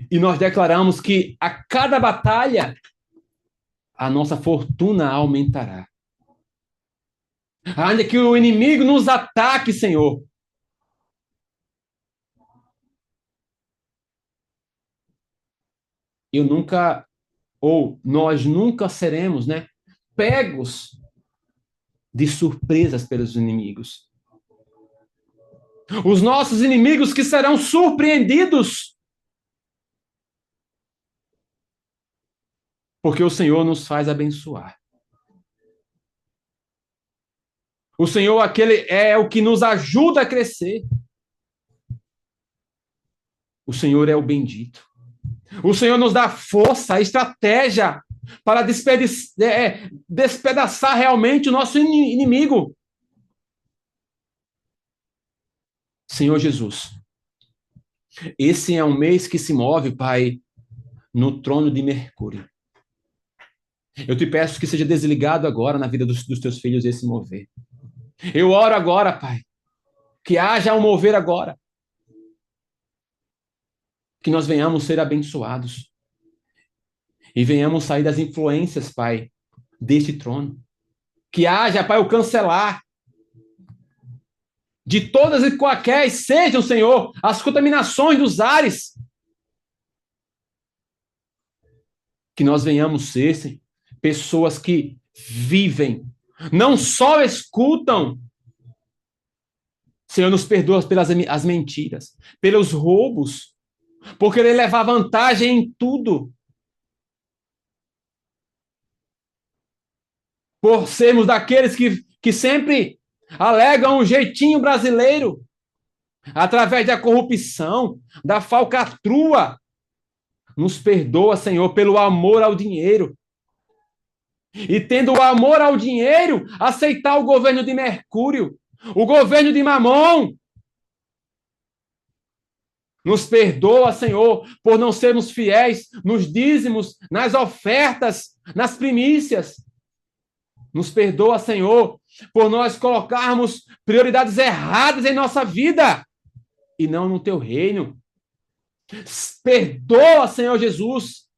E nós declaramos que a cada batalha a nossa fortuna aumentará. Ainda que o inimigo nos ataque, Senhor, eu nunca, ou nós nunca seremos, né, pegos de surpresas pelos inimigos. Os nossos inimigos que serão surpreendidos, porque o Senhor nos faz abençoar. O Senhor, aquele é o que nos ajuda a crescer. O Senhor é o bendito. O Senhor nos dá força, estratégia para despedaçar realmente o nosso inimigo. Senhor Jesus, esse é um mês que se move, Pai, no trono de Mercúrio. Eu te peço que seja desligado agora na vida dos teus filhos esse mover. Eu oro agora, Pai, que haja um mover agora. Que nós venhamos ser abençoados. E venhamos sair das influências, Pai, deste trono. Que haja, Pai, o cancelar de todas e quaisquer sejam, Senhor, as contaminações dos ares. Que nós venhamos ser, Senhor, pessoas que vivem, não só escutam. Senhor, nos perdoa pelas as mentiras, pelos roubos, por querer levar vantagem em tudo. Por sermos daqueles que sempre alegam um jeitinho brasileiro, através da corrupção, da falcatrua. Nos perdoa, Senhor, pelo amor ao dinheiro. E tendo o amor ao dinheiro, aceitar o governo de Mercúrio, o governo de Mamon. Nos perdoa, Senhor, por não sermos fiéis nos dízimos, nas ofertas, nas primícias. Nos perdoa, Senhor, por nós colocarmos prioridades erradas em nossa vida e não no teu reino. Perdoa, Senhor Jesus,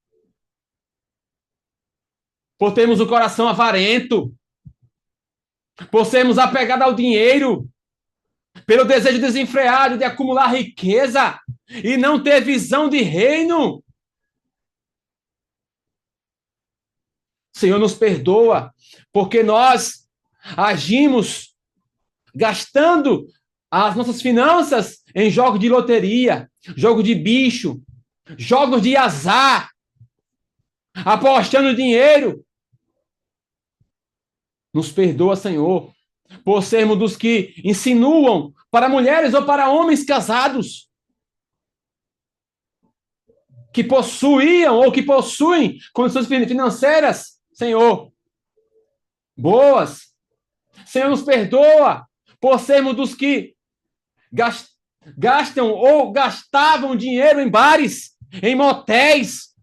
por termos o coração avarento, por sermos apegados ao dinheiro, pelo desejo desenfreado de acumular riqueza e não ter visão de reino. Senhor, nos perdoa, porque nós agimos gastando as nossas finanças em jogos de loteria, jogo de bicho, jogos de azar, apostando dinheiro. Nos perdoa, Senhor, por sermos dos que insinuam para mulheres ou para homens casados que possuíam ou que possuem condições financeiras, Senhor, boas. Senhor, nos perdoa por sermos dos que gastam ou gastavam dinheiro em bares, em motéis,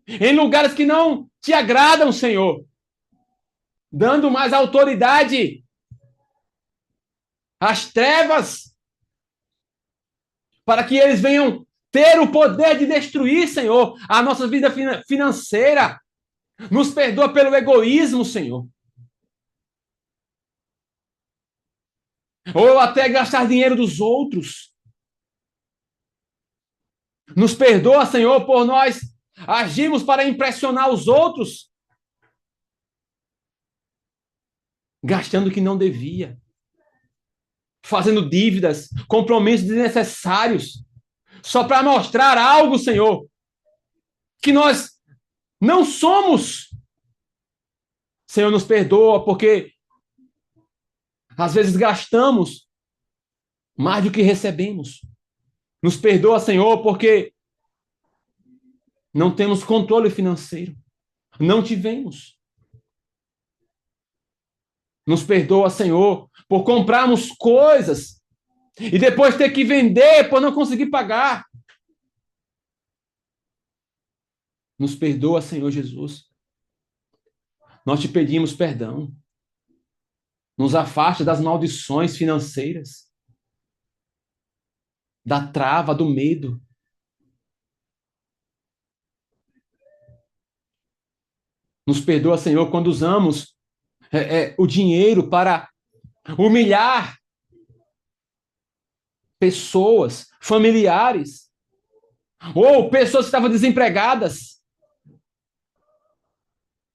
em lugares que não te agradam, Senhor, dando mais autoridade às trevas, para que eles venham ter o poder de destruir, Senhor, a nossa vida financeira. Nos perdoa pelo egoísmo, Senhor. Ou até gastar dinheiro dos outros. Nos perdoa, Senhor, por nós agirmos para impressionar os outros, gastando o que não devia, fazendo dívidas, compromissos desnecessários, só para mostrar algo, Senhor, que nós não somos. Senhor, nos perdoa, porque às vezes gastamos mais do que recebemos. Nos perdoa, Senhor, porque não temos controle financeiro. Não tivemos. Nos perdoa, Senhor, por comprarmos coisas e depois ter que vender por não conseguir pagar. Nos perdoa, Senhor Jesus. Nós te pedimos perdão. Nos afasta das maldições financeiras, da trava, do medo. Nos perdoa, Senhor, quando usamos o dinheiro para humilhar pessoas, familiares, ou pessoas que estavam desempregadas,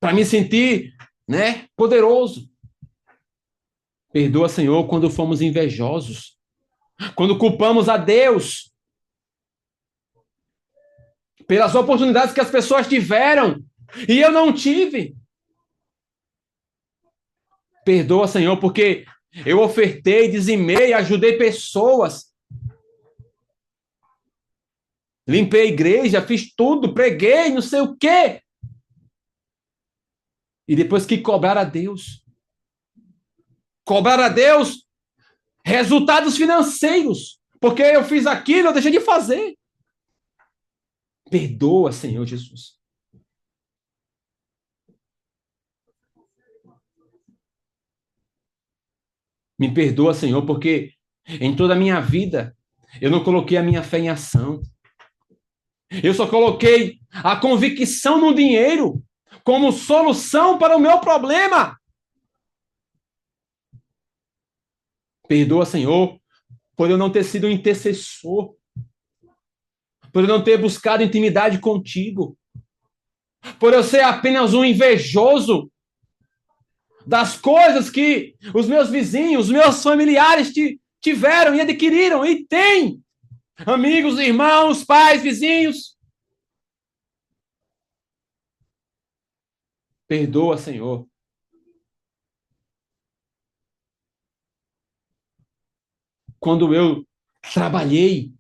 para me sentir, poderoso. Perdoa, Senhor, quando fomos invejosos, quando culpamos a Deus pelas oportunidades que as pessoas tiveram e eu não tive. Perdoa, Senhor, porque eu ofertei, dizimei, ajudei pessoas. Limpei a igreja, fiz tudo, preguei, não sei o quê. E depois que cobrar a Deus resultados financeiros, porque eu fiz aquilo, eu deixei de fazer. Perdoa, Senhor Jesus. Me perdoa, Senhor, porque em toda a minha vida eu não coloquei a minha fé em ação. Eu só coloquei a convicção no dinheiro como solução para o meu problema. Perdoa, Senhor, por eu não ter sido um intercessor, por eu não ter buscado intimidade contigo, por eu ser apenas um invejoso das coisas que os meus vizinhos, os meus familiares tiveram e adquiriram e têm. Amigos, irmãos, pais, vizinhos. Perdoa, Senhor. Quando eu trabalhei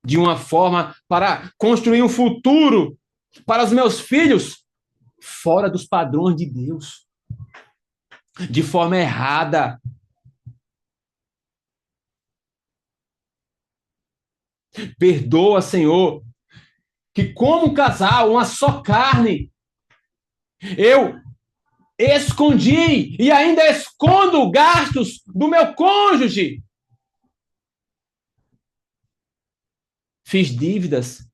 de uma forma para construir um futuro para os meus filhos fora dos padrões de Deus, de forma errada. Perdoa, Senhor, que como um casal, uma só carne, eu escondi e ainda escondo gastos do meu cônjuge. Fiz dívidas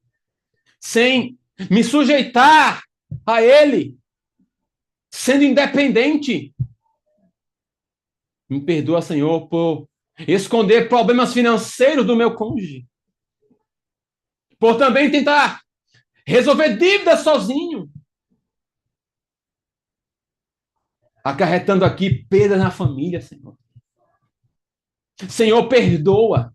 sem me sujeitar a ele, sendo independente. Me perdoa, Senhor, por esconder problemas financeiros do meu cônjuge. Por também tentar resolver dívidas sozinho. Acarretando aqui perda na família, Senhor. Senhor, perdoa.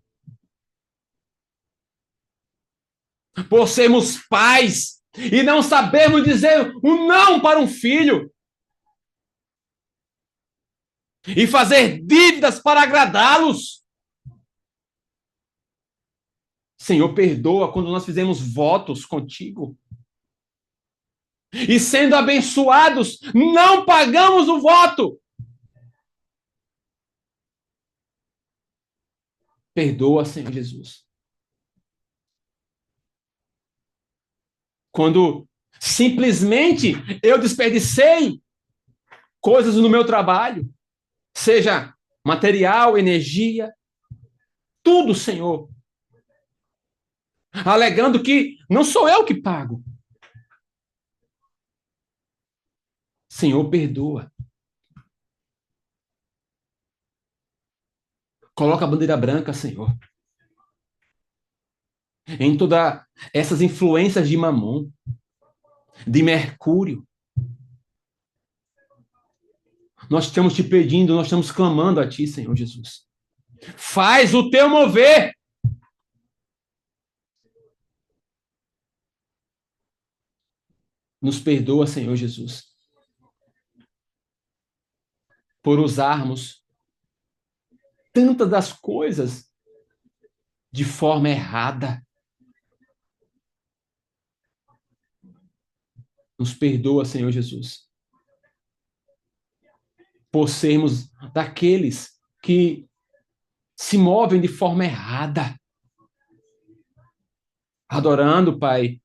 Por sermos pais e não sabermos dizer um não para um filho. E fazer dívidas para agradá-los. Senhor, perdoa quando nós fizemos votos contigo. E sendo abençoados, não pagamos o voto. Perdoa, Senhor Jesus. Quando simplesmente eu desperdicei coisas no meu trabalho, seja material, energia, tudo, Senhor, alegando que não sou eu que pago. Senhor, perdoa. Coloca a bandeira branca, Senhor, em todas essas influências de Mamon, de Mercúrio. Nós estamos te pedindo, nós estamos clamando a ti, Senhor Jesus. Faz o teu mover. Nos perdoa, Senhor Jesus, por usarmos tantas das coisas de forma errada. Nos perdoa, Senhor Jesus, por sermos daqueles que se movem de forma errada, adorando, Pai,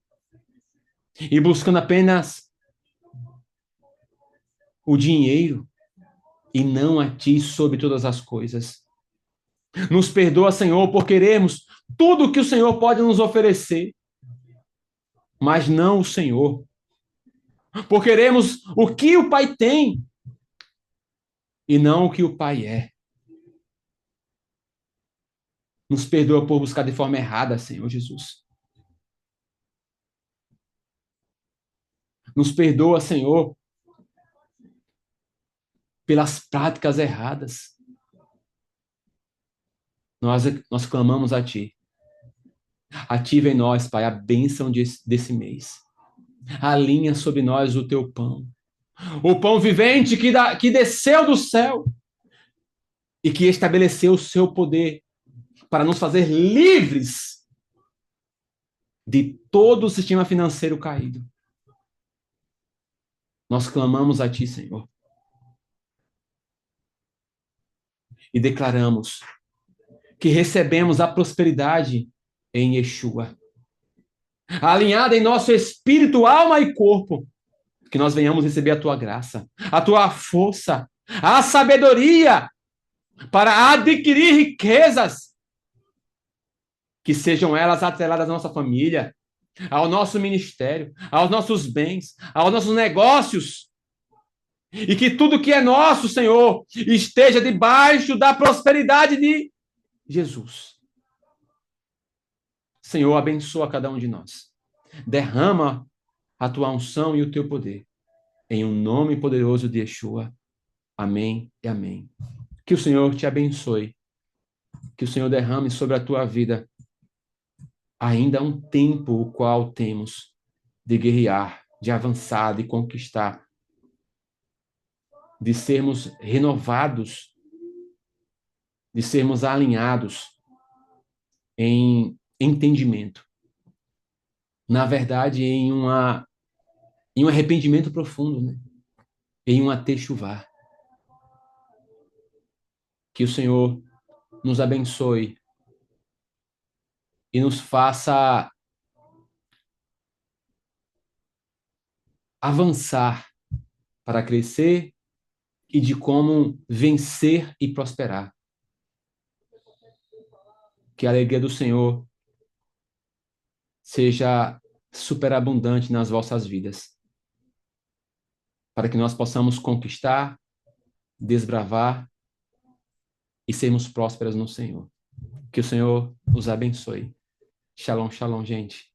e buscando apenas o dinheiro e não a Ti sobre todas as coisas. Nos perdoa, Senhor, por querermos tudo que o Senhor pode nos oferecer, mas não o Senhor. Por querermos o que o Pai tem e não o que o Pai é. Nos perdoa por buscar de forma errada, Senhor Jesus. Nos perdoa, Senhor, pelas práticas erradas. Nós clamamos a Ti. Ativa em nós, Pai, a bênção desse mês. Alinha sobre nós o Teu pão. O pão vivente que desceu do céu e que estabeleceu o Seu poder para nos fazer livres de todo o sistema financeiro caído. Nós clamamos a Ti, Senhor. E declaramos que recebemos a prosperidade em Yeshua. Alinhada em nosso espírito, alma e corpo, que nós venhamos receber a Tua graça, a Tua força, a sabedoria para adquirir riquezas, que sejam elas atreladas à nossa família, ao nosso ministério, aos nossos bens, aos nossos negócios, e que tudo que é nosso, Senhor, esteja debaixo da prosperidade de Jesus. Senhor, abençoa cada um de nós. Derrama a Tua unção e o Teu poder. Em um nome poderoso de Yeshua. Amém e amém. Que o Senhor te abençoe. Que o Senhor derrame sobre a tua vida ainda um tempo o qual temos de guerrear, de avançar, de conquistar, de sermos renovados, de sermos alinhados em entendimento. Na verdade, em um arrependimento profundo, né? Em uma techuvá. Que o Senhor nos abençoe e nos faça avançar para crescer e de como vencer e prosperar. Que a alegria do Senhor seja superabundante nas vossas vidas, para que nós possamos conquistar, desbravar e sermos prósperos no Senhor. Que o Senhor os abençoe. Shalom, shalom, gente.